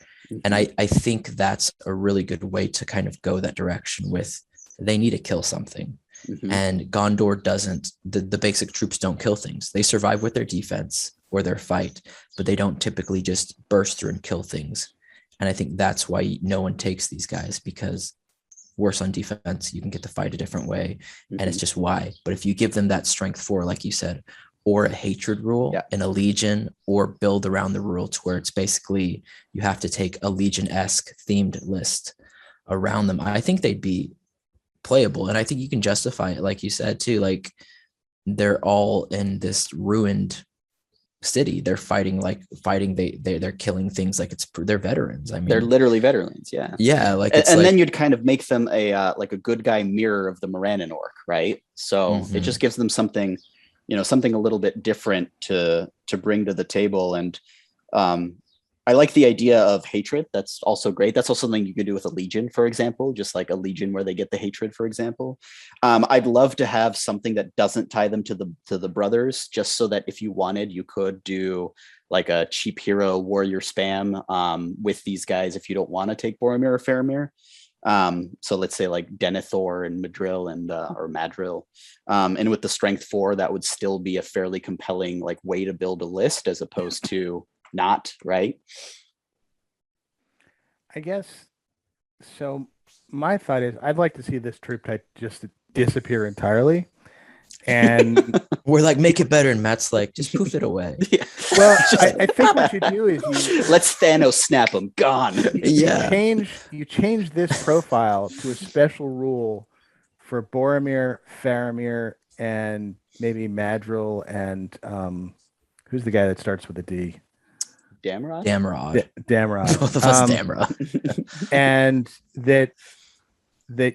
And I think that's a really good way to kind of go that direction with, they need to kill something. Mm-hmm. And Gondor doesn't, the basic troops don't kill things. They survive with their defense or their fight, but they don't typically just burst through and kill things. And I think that's why no one takes these guys, because worse on defense, you can get to fight a different way. Mm-hmm. And it's just why. But if you give them that strength 4, like you said, or a hatred rule in a legion, or build around the rule to where it's basically you have to take a legion-esque themed list around them, I think they'd be playable. And I think you can justify it, like you said too, like they're all in this ruined city. They're fighting, they're killing things like they're veterans. I mean, they're literally veterans. Yeah. Like, and then you'd kind of make them a good guy mirror of the Morannon orc, right? So it just gives them something, something a little bit different to bring to the table. And I like the idea of hatred. That's also great. That's also something you could do with a legion, for example, just like a legion where they get the hatred, for example. I'd love to have something that doesn't tie them to the brothers, just so that if you wanted, you could do like a cheap hero warrior spam with these guys if you don't want to take Boromir or Faramir. So let's say like Denethor and Madril or Madril. And with the strength 4, that would still be a fairly compelling like way to build a list, as opposed to not, right? I guess so. My thought is I'd like to see this troop type just disappear entirely. And we're like, make it better, and Matt's like, just poof it away. Yeah. Well, I think what you do is let's Thanos snap them, gone. You change this profile to a special rule for Boromir, Faramir, and maybe Madril, and who's the guy that starts with a D? Damrod. Both of us Damrod. And that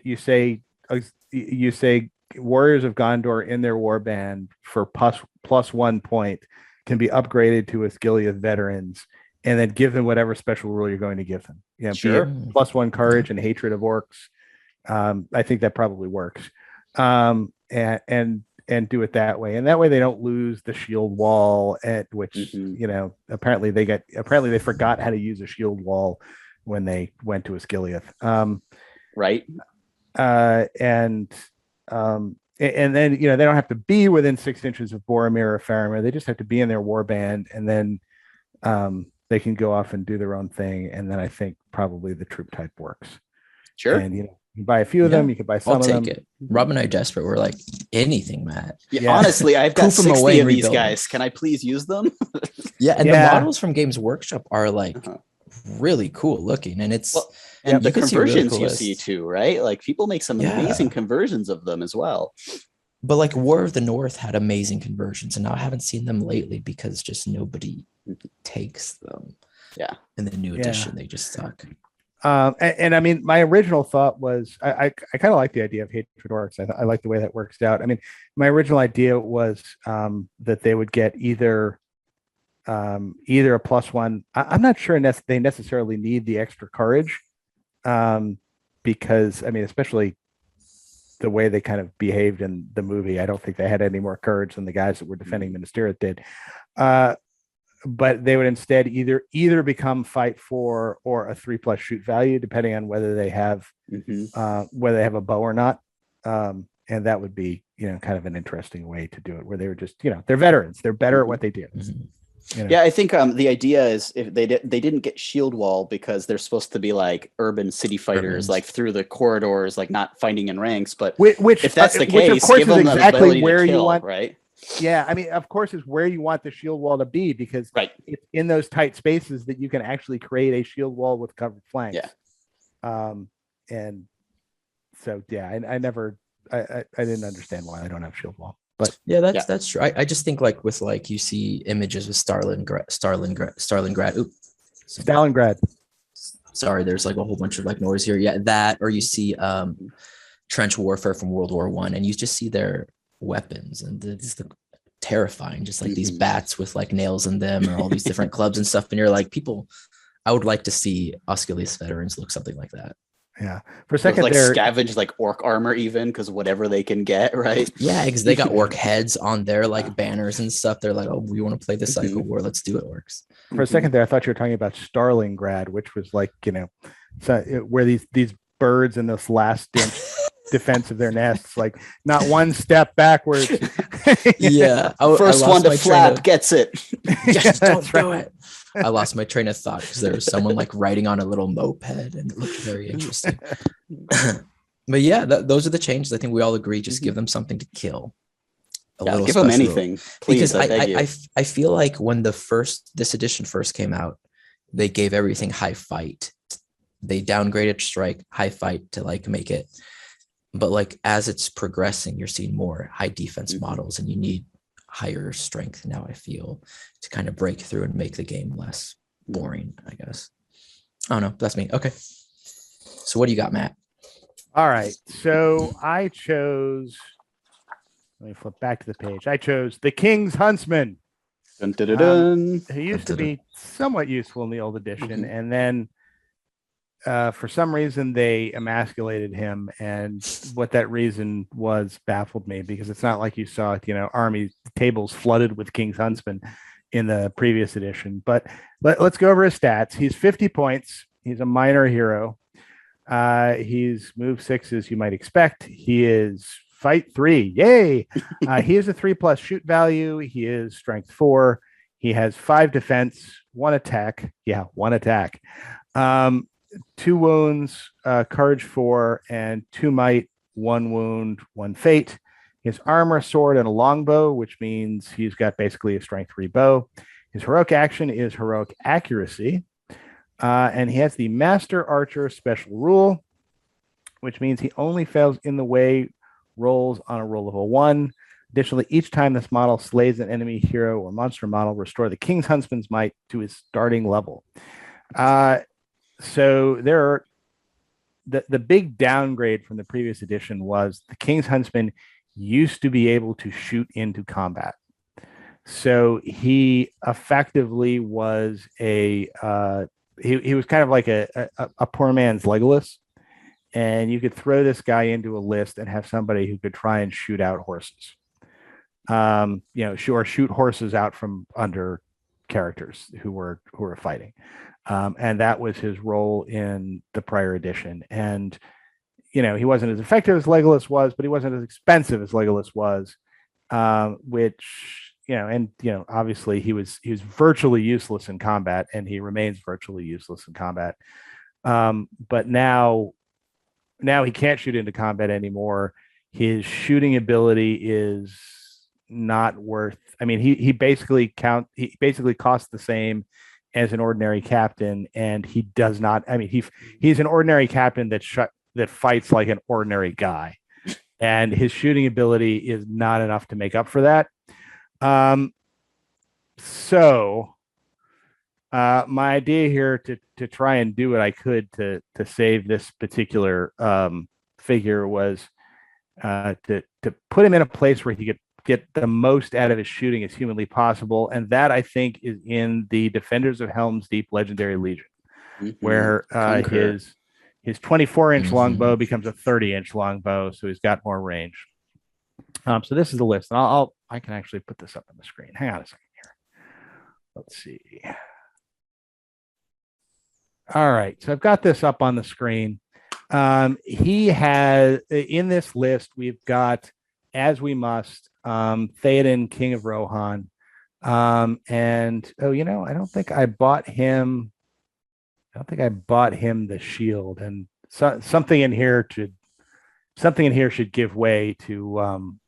you say Warriors of Gondor in their warband for plus 1 point can be upgraded to Ischiliath veterans, and then give them whatever special rule you're going to give them. Sure. Be it +1 courage and hatred of orcs. I think that probably works. And do it that way, and that way they don't lose the shield wall, at which apparently they forgot how to use a shield wall when they went to Ischiliath. Right. And then they don't have to be within 6 inches of Boromir or Faramir. They just have to be in their warband, and then they can go off and do their own thing. And then I think probably the troop type works. Sure. And you can buy a few of them. You could buy some I'll of them. take it. Rob and I desperate. We're like, anything, Matt. Yeah. Honestly, I've got 60 of these guys. Can I please use them? And the models from Games Workshop are like really cool looking, and it's and the conversions you see too, right? Like people make some amazing conversions of them as well. But like War of the North had amazing conversions, and now I haven't seen them lately because just nobody takes them. Yeah. In the new edition, they just suck. And I mean, my original thought was I kind of like the idea of Hatred Orcs. I like the way that works out. I mean, my original idea was that they would get either a +1. I'm not sure they necessarily need the extra courage, because I mean, especially the way they kind of behaved in the movie, I don't think they had any more courage than the guys that were defending Minas Tirith did. But they would instead either become fight 4 or a 3+ shoot value, depending on whether they have a bow or not. And that would be, kind of an interesting way to do it, where they were just, they're veterans. They're better at what they do. Yeah, I think the idea is if they didn't get shield wall because they're supposed to be like urban city fighters, like through the corridors, like not fighting in ranks. But which if that's the case, of course give is them exactly where you want, right? Yeah, I mean, of course, is where you want the shield wall to be, because it's in those tight spaces that you can actually create a shield wall with covered flanks. Yeah. And so, I never, I didn't understand why I don't have shield wall. But that's true. I just think like with like you see images of Stalingrad. Stalingrad. Sorry, there's like a whole bunch of like noise here. Yeah, that, or you see trench warfare from World War I, and you just see their weapons, and it's terrifying, just like these bats with like nails in them, or all these different clubs and stuff. And you're like, I would like to see Ischiliath veterans look something like that. Yeah, for a second, like scavenge like orc armor, even because whatever they can get, right? Yeah, because they got orc heads on their like banners and stuff. They're like, oh, we want to play the cycle war. Let's do it, orcs. For a second there, I thought you were talking about Stalingrad, which was like where these birds in this last defense of their nests, like not one step backwards. First one to flap gets it. Yes, don't do it. I lost my train of thought because there was someone like riding on a little moped, and it looked very interesting. But yeah, those are the changes. I think we all agree. Just give them something to kill. Give them anything, please. Because I feel like when this edition first came out, they gave everything high fight. They downgraded strike, high fight to like make it. But like as it's progressing, you're seeing more high defense models, and you need higher strength now, I feel, to kind of break through and make the game less boring, I guess. I don't know. That's me. Okay. So what do you got, Matt? All right. So I chose, let me flip back to the page. I chose the King's Huntsman. Dun, dun, dun, dun. He used to be somewhat useful in the old edition. And then for some reason they emasculated him, and what that reason was baffled me, because it's not like you saw army tables flooded with King's Huntsman in the previous edition. But let's go over his stats. He's 50 points. He's a minor hero. He's move 6, as you might expect. He is fight 3. Yay. He is a 3+ shoot value. He is strength 4. He has 5 defense, 1 attack. Yeah, 1 attack. 2 wounds, courage 4, and 2 might, 1 wound, 1 fate. His armor, sword, and a longbow, which means he's got basically a strength 3 bow. His heroic action is heroic accuracy. And he has the Master Archer special rule, which means he only fails in the way rolls on a roll of a 1. Additionally, each time this model slays an enemy hero or monster model, restore the King's Huntsman's might to his starting level. So there are the big downgrade from the previous edition was the King's Huntsman used to be able to shoot into combat. So he effectively was he was kind of like a poor man's Legolas, and you could throw this guy into a list and have somebody who could try and shoot out horses, shoot horses out from under characters who were fighting. And that was his role in the prior edition. And, he wasn't as effective as Legolas was, but he wasn't as expensive as Legolas was, which, obviously he was virtually useless in combat, and he remains virtually useless in combat. But now he can't shoot into combat anymore. His shooting ability is not worth. I mean, he basically costs the same as an ordinary captain, and he does not. I mean, he's an ordinary captain that fights like an ordinary guy, and his shooting ability is not enough to make up for that. So my idea here to try and do what I could to save this particular figure was to put him in a place where he could get the most out of his shooting as humanly possible, and that I think is in the Defenders of Helm's Deep Legendary Legion, where his 24-inch longbow becomes a 30-inch longbow, so he's got more range. So this is the list, and I can actually put this up on the screen. Hang on a second here. Let's see. All right, so I've got this up on the screen. He has, in this list, we've got, as we must, Theoden, King of Rohan. And I don't think I bought him the shield, and something in here should give way to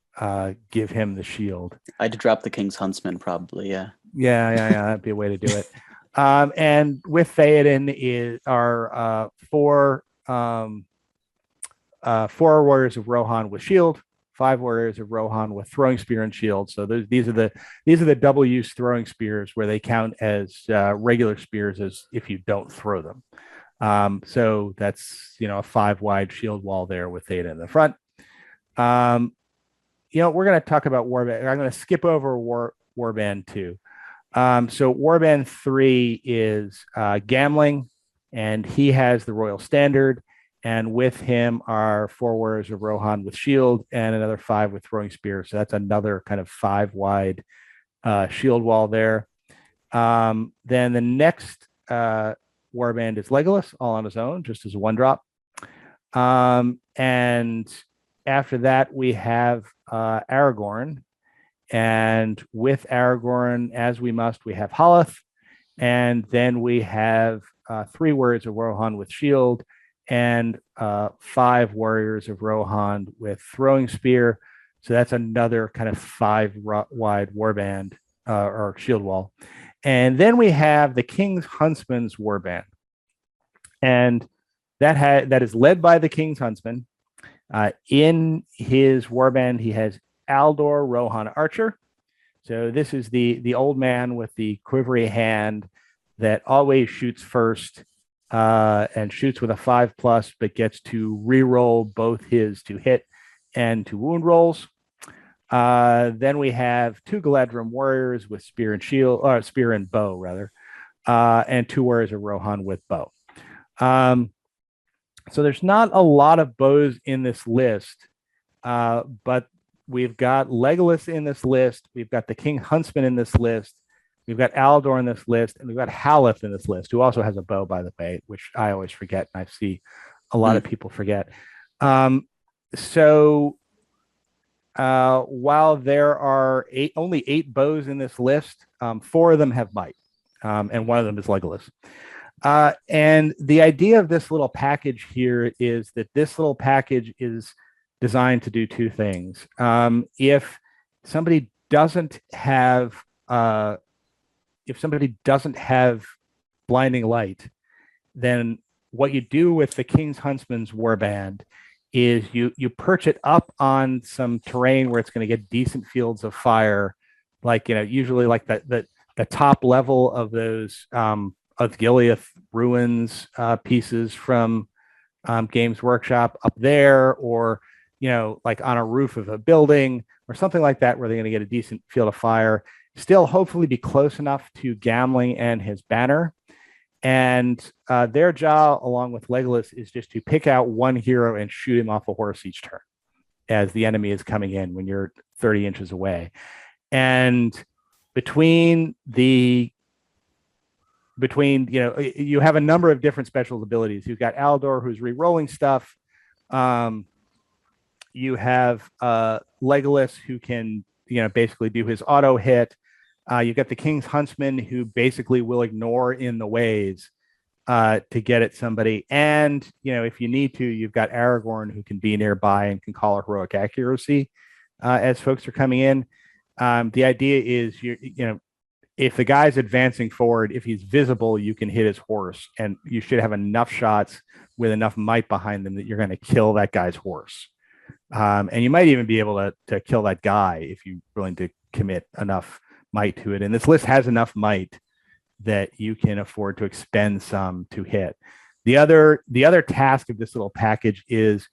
give him the shield. I'd drop the King's Huntsman probably, yeah. Yeah, that'd be a way to do it. And with Theoden are four warriors of Rohan with shield, 5 warriors of Rohan with throwing spear and shield. So these are the double use throwing spears, where they count as regular spears as if you don't throw them. So that's a 5 wide shield wall there with Theoden in the front. We're going to talk about Warband. I'm going to skip over Warband 2. So Warband 3 is Gamling, and he has the Royal Standard, and with him are 4 warriors of Rohan with shield and another 5 with throwing spears. So that's another kind of 5 wide shield wall there. Then the next Warband is Legolas, all on his own, just as a 1-drop. And after that, we have Aragorn. And with Aragorn, as we must, we have Halath. And then we have 3 warriors of Rohan with shield and 5 warriors of Rohan with throwing spear. So that's another kind of 5 wide warband or shield wall. And then we have the King's Huntsman's warband. And that is led by the King's Huntsman. In his warband, he has Aldor Rohan Archer. So this is the old man with the quivery hand that always shoots first and shoots with a 5+, but gets to re-roll both his to hit and to wound rolls. Then we have 2 Galadrim warriors with spear and shield, or spear and bow rather, and 2 warriors of Rohan with bow. So there's not a lot of bows in this list, but we've got Legolas in this list. We've got the King Huntsman in this list. We've got Aldor in this list, and we've got Halath in this list, who also has a bow, by the way, which I always forget, and I see a lot of people forget. So while there are only 8 bows in this list, 4 of them have might, and 1 of them is Legolas. And the idea of this little package here is that this little package is designed to do 2 things. If somebody doesn't have blinding light, then what you do with the King's Huntsman's warband is you perch it up on some terrain where it's going to get decent fields of fire, like usually like the top level of those Ischiliath ruins pieces from Games Workshop up there, or like on a roof of a building or something like that, where they're going to get a decent field of fire, still hopefully be close enough to Gamling and his banner. And their job, along with Legolas, is just to pick out 1 hero and shoot him off a horse each turn as the enemy is coming in when you're 30 inches away. And between you have a number of different special abilities. You've got Aldor, who's re-rolling stuff. You have Legolas, who can basically do his auto hit. You've got the King's Huntsman, who basically will ignore in the ways to get at somebody. And, if you need to, you've got Aragorn, who can be nearby and can call a heroic accuracy as folks are coming in. The idea is, if the guy's advancing forward, if he's visible, you can hit his horse, and you should have enough shots with enough might behind them that you're going to kill that guy's horse. And you might even be able to kill that guy if you're willing to commit enough might to it. And this list has enough might that you can afford to expend some to hit. The other task of this little package is,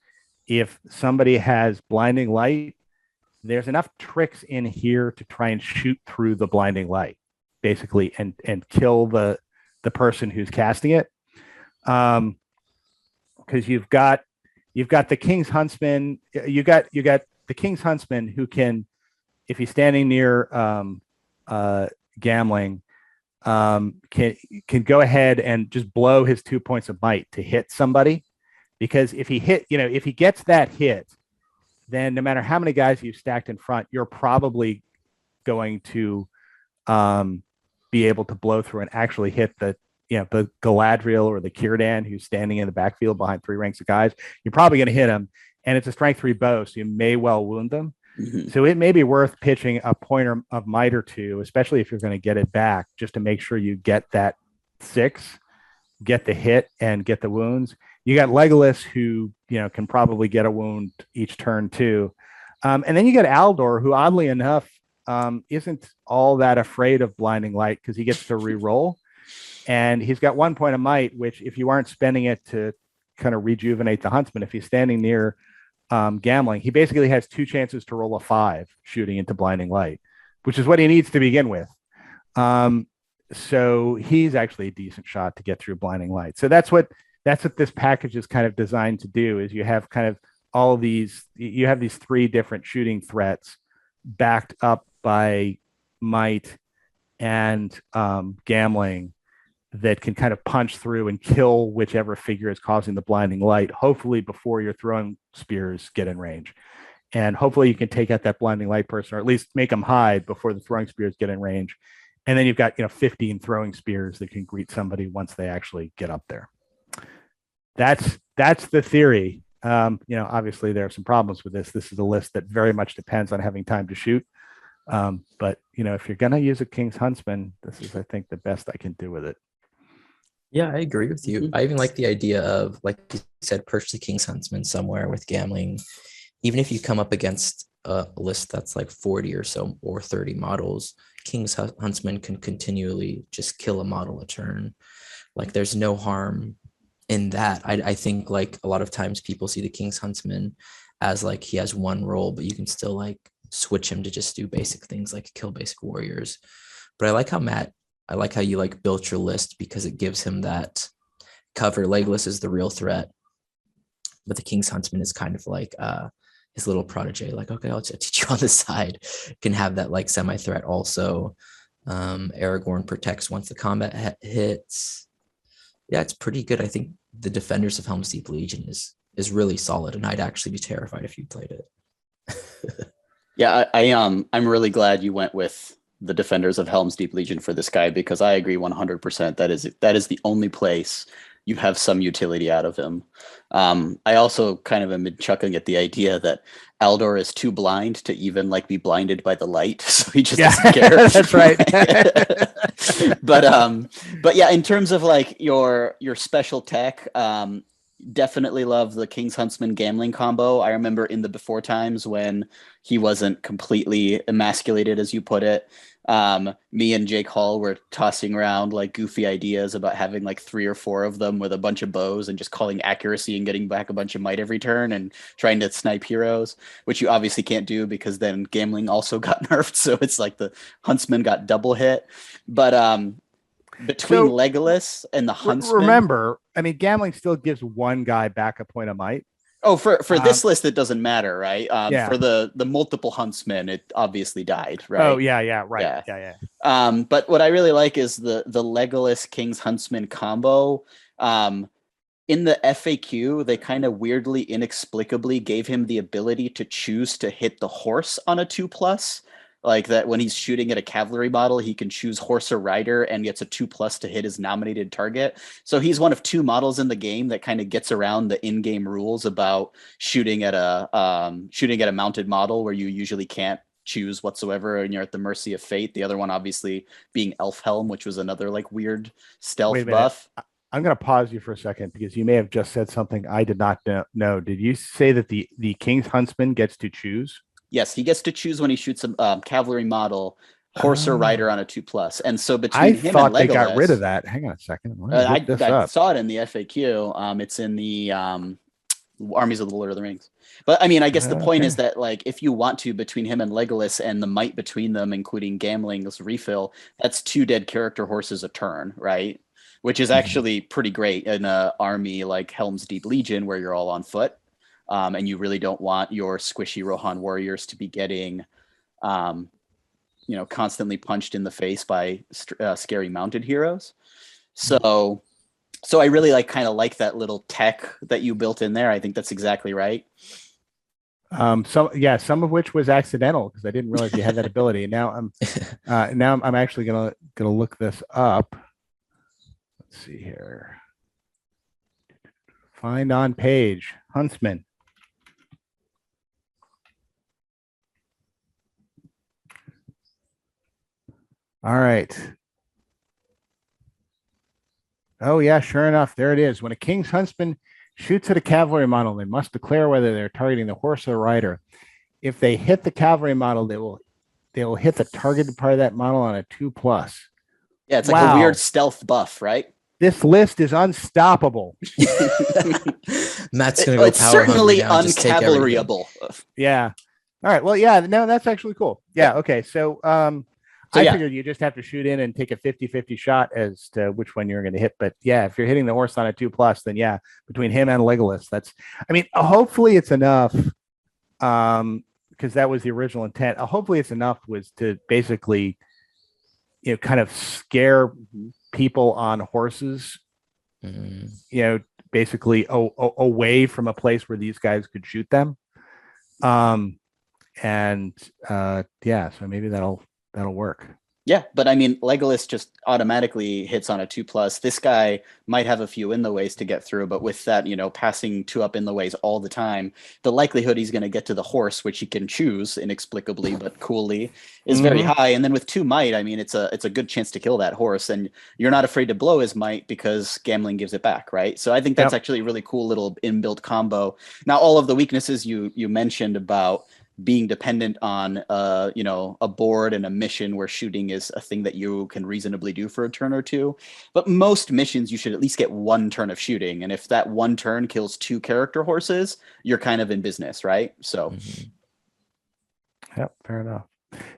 if somebody has blinding light, there's enough tricks in here to try and shoot through the blinding light, basically, and kill the person who's casting it. Because you've got the King's Huntsman. You got the King's Huntsman, who can, if he's standing near Gamling, can go ahead and just blow his 2 points of might to hit somebody. Because if he gets that hit, then no matter how many guys you've stacked in front, you're probably going to be able to blow through and actually hit the Galadriel or the Círdan, who's standing in the backfield behind 3 ranks of guys. You're probably going to hit him, and it's a strength 3 bow, so you may well wound them. Mm-hmm. So it may be worth pitching a point of might or 2, especially if you're going to get it back, just to make sure you get that 6, get the hit, and get the wounds. You got Legolas, who can probably get a wound each turn too, and then you got Aldor, who oddly enough isn't all that afraid of blinding light, because he gets to re-roll, and he's got 1 point of might, which, if you aren't spending it to kind of rejuvenate the Huntsman, if he's standing near Gamling, he basically has 2 chances to roll a 5 shooting into blinding light, which is what he needs to begin with. So he's actually a decent shot to get through blinding light. So that's what this package is kind of designed to do, is you have kind of all of these, you have these 3 different shooting threats backed up by might and Gamling, that can kind of punch through and kill whichever figure is causing the blinding light, hopefully before your throwing spears get in range. And hopefully you can take out that blinding light person, or at least make them hide before the throwing spears get in range. And then you've got 15 throwing spears that can greet somebody once they actually get up there. That's the theory. Obviously there are some problems with this. This is a list that very much depends on having time to shoot. But if you're going to use a King's Huntsman, this is, I think, the best I can do with it. Yeah, I agree with you. I even like the idea of, like you said, purchase the King's Huntsman somewhere with Gamling. Even if you come up against a list that's like 40 or so or 30 models, King's Huntsman can continually just kill a model a turn. Like, there's no harm in that. I think, like, a lot of times people see the King's Huntsman as like he has 1 role, but you can still like switch him to just do basic things like kill basic warriors. But I like how you like built your list, because it gives him that cover. Legolas is the real threat, but the King's Huntsman is kind of like his little protege. Like, okay, I'll teach you on the side. Can have that like semi-threat also. Aragorn protects once the combat hits. Yeah, it's pretty good. I think the Defenders of Helm's Deep Legion is really solid, and I'd actually be terrified if you played it. Yeah, I'm really glad you went with the Defenders of Helm's Deep Legion for this guy, because I agree 100%. That is the only place you have some utility out of him. I also kind of am chuckling at the idea that Aldor is too blind to even like be blinded by the light, so he just doesn't care. That's right. But yeah, in terms of like your special tech, definitely love the King's Huntsman Gamling combo. I remember in the before times when he wasn't completely emasculated, as you put it. Me and Jake Hall were tossing around like goofy ideas about having like 3 or 4 of them with a bunch of bows and just calling accuracy and getting back a bunch of might every turn and trying to snipe heroes, which you obviously can't do because then Gamling also got nerfed. So it's like the Huntsman got double hit. But between Legolas and the Huntsman, remember, I mean, Gamling still gives 1 guy back a point of might. Oh, for this list, it doesn't matter, right? Yeah. For the multiple Huntsmen, it obviously died, right? Oh, yeah, right. Yeah. But what I really like is the Legolas King's Huntsman combo. In the FAQ, they kind of weirdly, inexplicably gave him the ability to choose to hit the horse on a 2+. Like that when he's shooting at a cavalry model, he can choose horse or rider and gets a 2+ to hit his nominated target. So he's one of 2 models in the game that kind of gets around the in-game rules about shooting at a mounted model where you usually can't choose whatsoever and you're at the mercy of fate. The other one obviously being Elf Helm, which was another like weird stealth buff. I'm going to pause you for a second because you may have just said something I did not know. Did you say that the King's Huntsman gets to choose? Yes, he gets to choose when he shoots a cavalry model, horse or rider on a 2+. And so between him and Legolas, they got rid of that. Hang on a second. I saw it in the FAQ. It's in the Armies of the Lord of the Rings. But I mean, I guess the point is that like if you want to, between him and Legolas and the might between them, including Gamling's refill, that's 2 dead character horses a turn, right? Which is actually pretty great in an army like Helm's Deep Legion where you're all on foot. And you really don't want your squishy Rohan warriors to be getting, constantly punched in the face by scary mounted heroes. So I really kind of like that little tech that you built in there. I think that's exactly right. Some of which was accidental because I didn't realize you had that ability. And now I'm actually gonna look this up. Let's see here. Find on page Huntsman. All right. Oh, yeah, sure enough. There it is. When a King's Huntsman shoots at a cavalry model, they must declare whether they're targeting the horse or the rider. If they hit the cavalry model, they will hit the targeted part of that model on a 2+. Yeah, it's like a weird stealth buff, right? This list is unstoppable. Matt's going to go it's certainly uncavalryable. Yeah. All right. Well, yeah, no, that's actually cool. Yeah. Okay. So I figured you just have to shoot in and take a 50-50 shot as to which one you're going to hit. But yeah, if you're hitting the horse on a 2+, then yeah, between him and Legolas, hopefully it's enough. Because that was the original intent. Hopefully it's enough was to basically, kind of scare people on horses, basically away from a place where these guys could shoot them. So maybe that'll work. Yeah, but I mean, Legolas just automatically hits on a 2+. This guy might have a few in the ways to get through, but with that, passing 2 up in the ways all the time, the likelihood he's going to get to the horse, which he can choose inexplicably but coolly, is very high. And then with 2 might, I mean, it's a good chance to kill that horse, and you're not afraid to blow his might because Gamling gives it back, right? So I think that's actually a really cool little inbuilt combo. Now, all of the weaknesses you mentioned about being dependent on a board and a mission where shooting is a thing that you can reasonably do for a turn or 2, but most missions you should at least get 1 turn of shooting, and if that 1 turn kills 2 character horses, you're kind of in business, right? So yep, fair enough.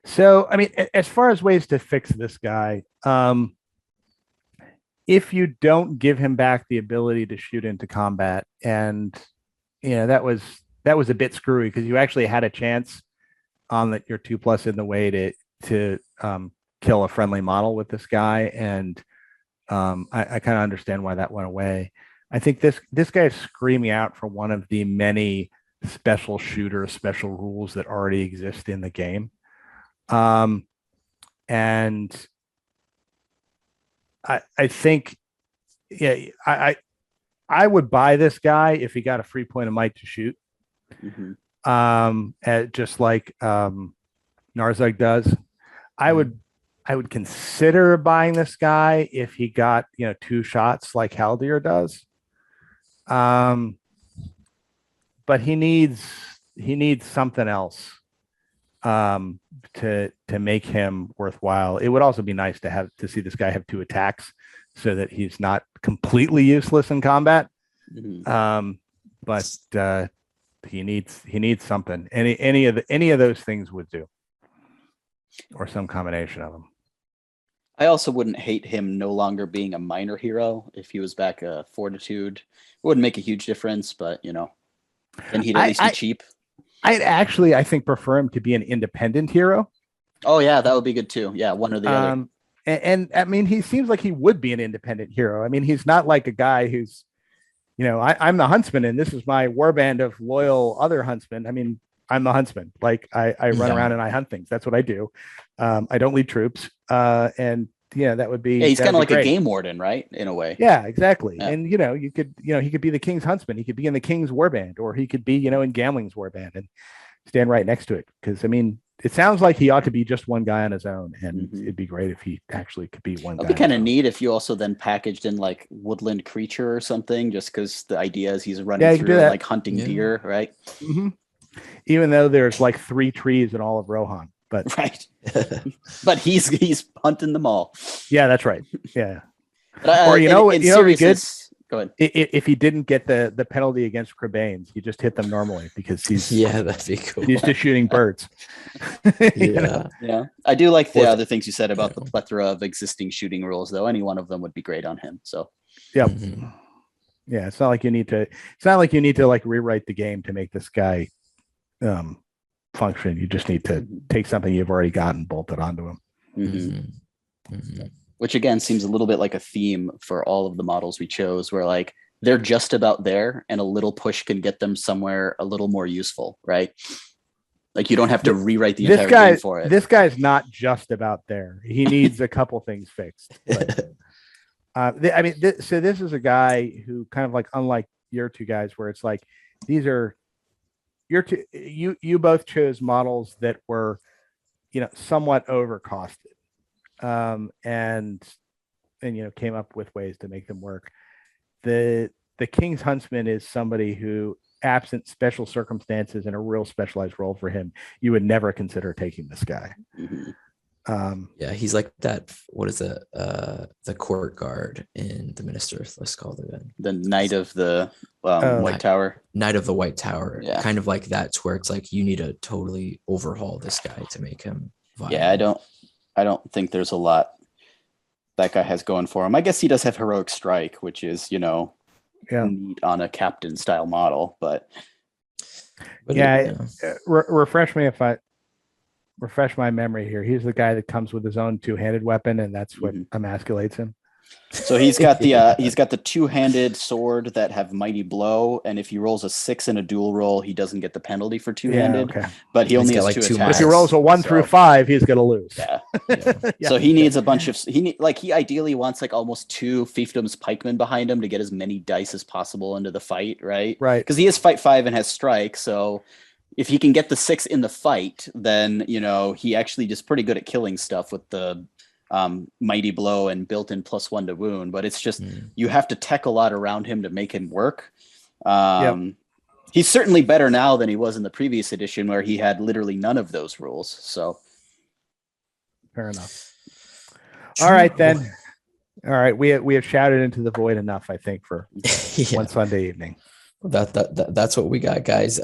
So I mean, as far as ways to fix this guy, if you don't give him back the ability to shoot into combat, and that was a bit screwy because you actually had a chance on your 2+ in the way to kill a friendly model with this guy. And I kind of understand why that went away. I think this guy is screaming out for one of the many special rules that already exist in the game. And I think, I would buy this guy if he got a free point of might to shoot. Just like Narzug does. I would consider buying this guy if he got 2 shots like Haldir does. But he needs something else to make him worthwhile. It would also be nice to see this guy have 2 attacks so that he's not completely useless in combat. But he needs something. Any of those things would do, or some combination of them. I also wouldn't hate him no longer being a minor hero if he was back a fortitude. It wouldn't make a huge difference, but then he'd at least be cheap. I think prefer him to be an independent hero. Oh yeah, that would be good too. Yeah, one or the other. And I mean, he seems like he would be an independent hero. I mean, he's not like a guy who's I'm the Huntsman and this is my warband of loyal other huntsmen. I mean, I'm the huntsman. Like I run around and I hunt things. That's what I do. I don't lead troops. And that would be. Yeah, he's kind of like great. a game warden, right? In a way. Yeah, exactly. Yeah. And he could be the king's huntsman. He could be in the king's warband, or he could be, in Gamling's warband and stand right next to it. Because it sounds like he ought to be just one guy on his own, and it'd be great if he actually could be one guy. It'd be kind of neat if you also then packaged in like woodland creature or something, just because the idea is he's running through like hunting deer, right? Mm-hmm. Even though there's like 3 trees in all of Rohan. But right, but he's hunting them all. Yeah, that's right. Yeah, but, or it'd be good. Go ahead. If he didn't get the penalty against Crebanes, he just hit them normally because he's that'd be cool. He's just shooting birds. Yeah. I do like the other things you said about the plethora of existing shooting rules, though. Any one of them would be great on him. So yeah, yeah. It's not like you need to. It's not like you need to like rewrite the game to make this guy function. You just need to take something you've already got and bolt it onto him. Which again seems a little bit like a theme for all of the models we chose, where like they're just about there and a little push can get them somewhere a little more useful, right? Like you don't have to rewrite the entire game for it. This guy's not just about there. He needs a couple things fixed. But, so this is a guy who kind of like, unlike your two guys, where it's like, these are you both chose models that were, somewhat overcosted, and came up with ways to make them work. The King's Huntsman is somebody who, absent special circumstances and a real specialized role for him, you would never consider taking this guy. He's like that. What is it? The court guard in the Minister's List called the Knight of the White Tower. Knight of the White Tower. Yeah. Kind of like that, to where it's like you need to totally overhaul this guy to make him viable. Yeah, I don't think there's a lot that guy has going for him. I guess he does have heroic strike, which is neat on a captain style model, but refresh my memory here. He's the guy that comes with his own 2-handed weapon, and that's what emasculates him. So he's got the 2-handed sword that have mighty blow, and if he rolls a 6 in a dual roll, he doesn't get the penalty for 2-handed. But he only has like 2 attacks. If he rolls a 1 through 5, he's gonna lose. So he needs a bunch of he ideally wants like almost 2 fiefdoms pikemen behind him to get as many dice as possible into the fight, right? Right. Because he is fight 5 and has strike, so if he can get the 6 in the fight, then he actually is pretty good at killing stuff with the mighty blow and built-in +1 to wound. But it's just you have to tech a lot around him to make him work. He's certainly better now than he was in the previous edition, where he had literally none of those rules. So fair enough. All right then. All right, we have shouted into the void enough, I think, for one Sunday evening. That's what we got, guys.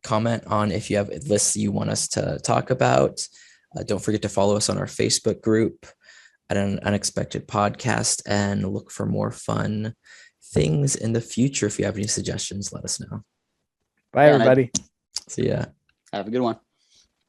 Comment on if you have lists you want us to talk about. Don't forget to follow us on our Facebook group at an Unexpected Podcast, and look for more fun things in the future. If you have any suggestions, let us know. Bye, everybody. See ya. Have a good one.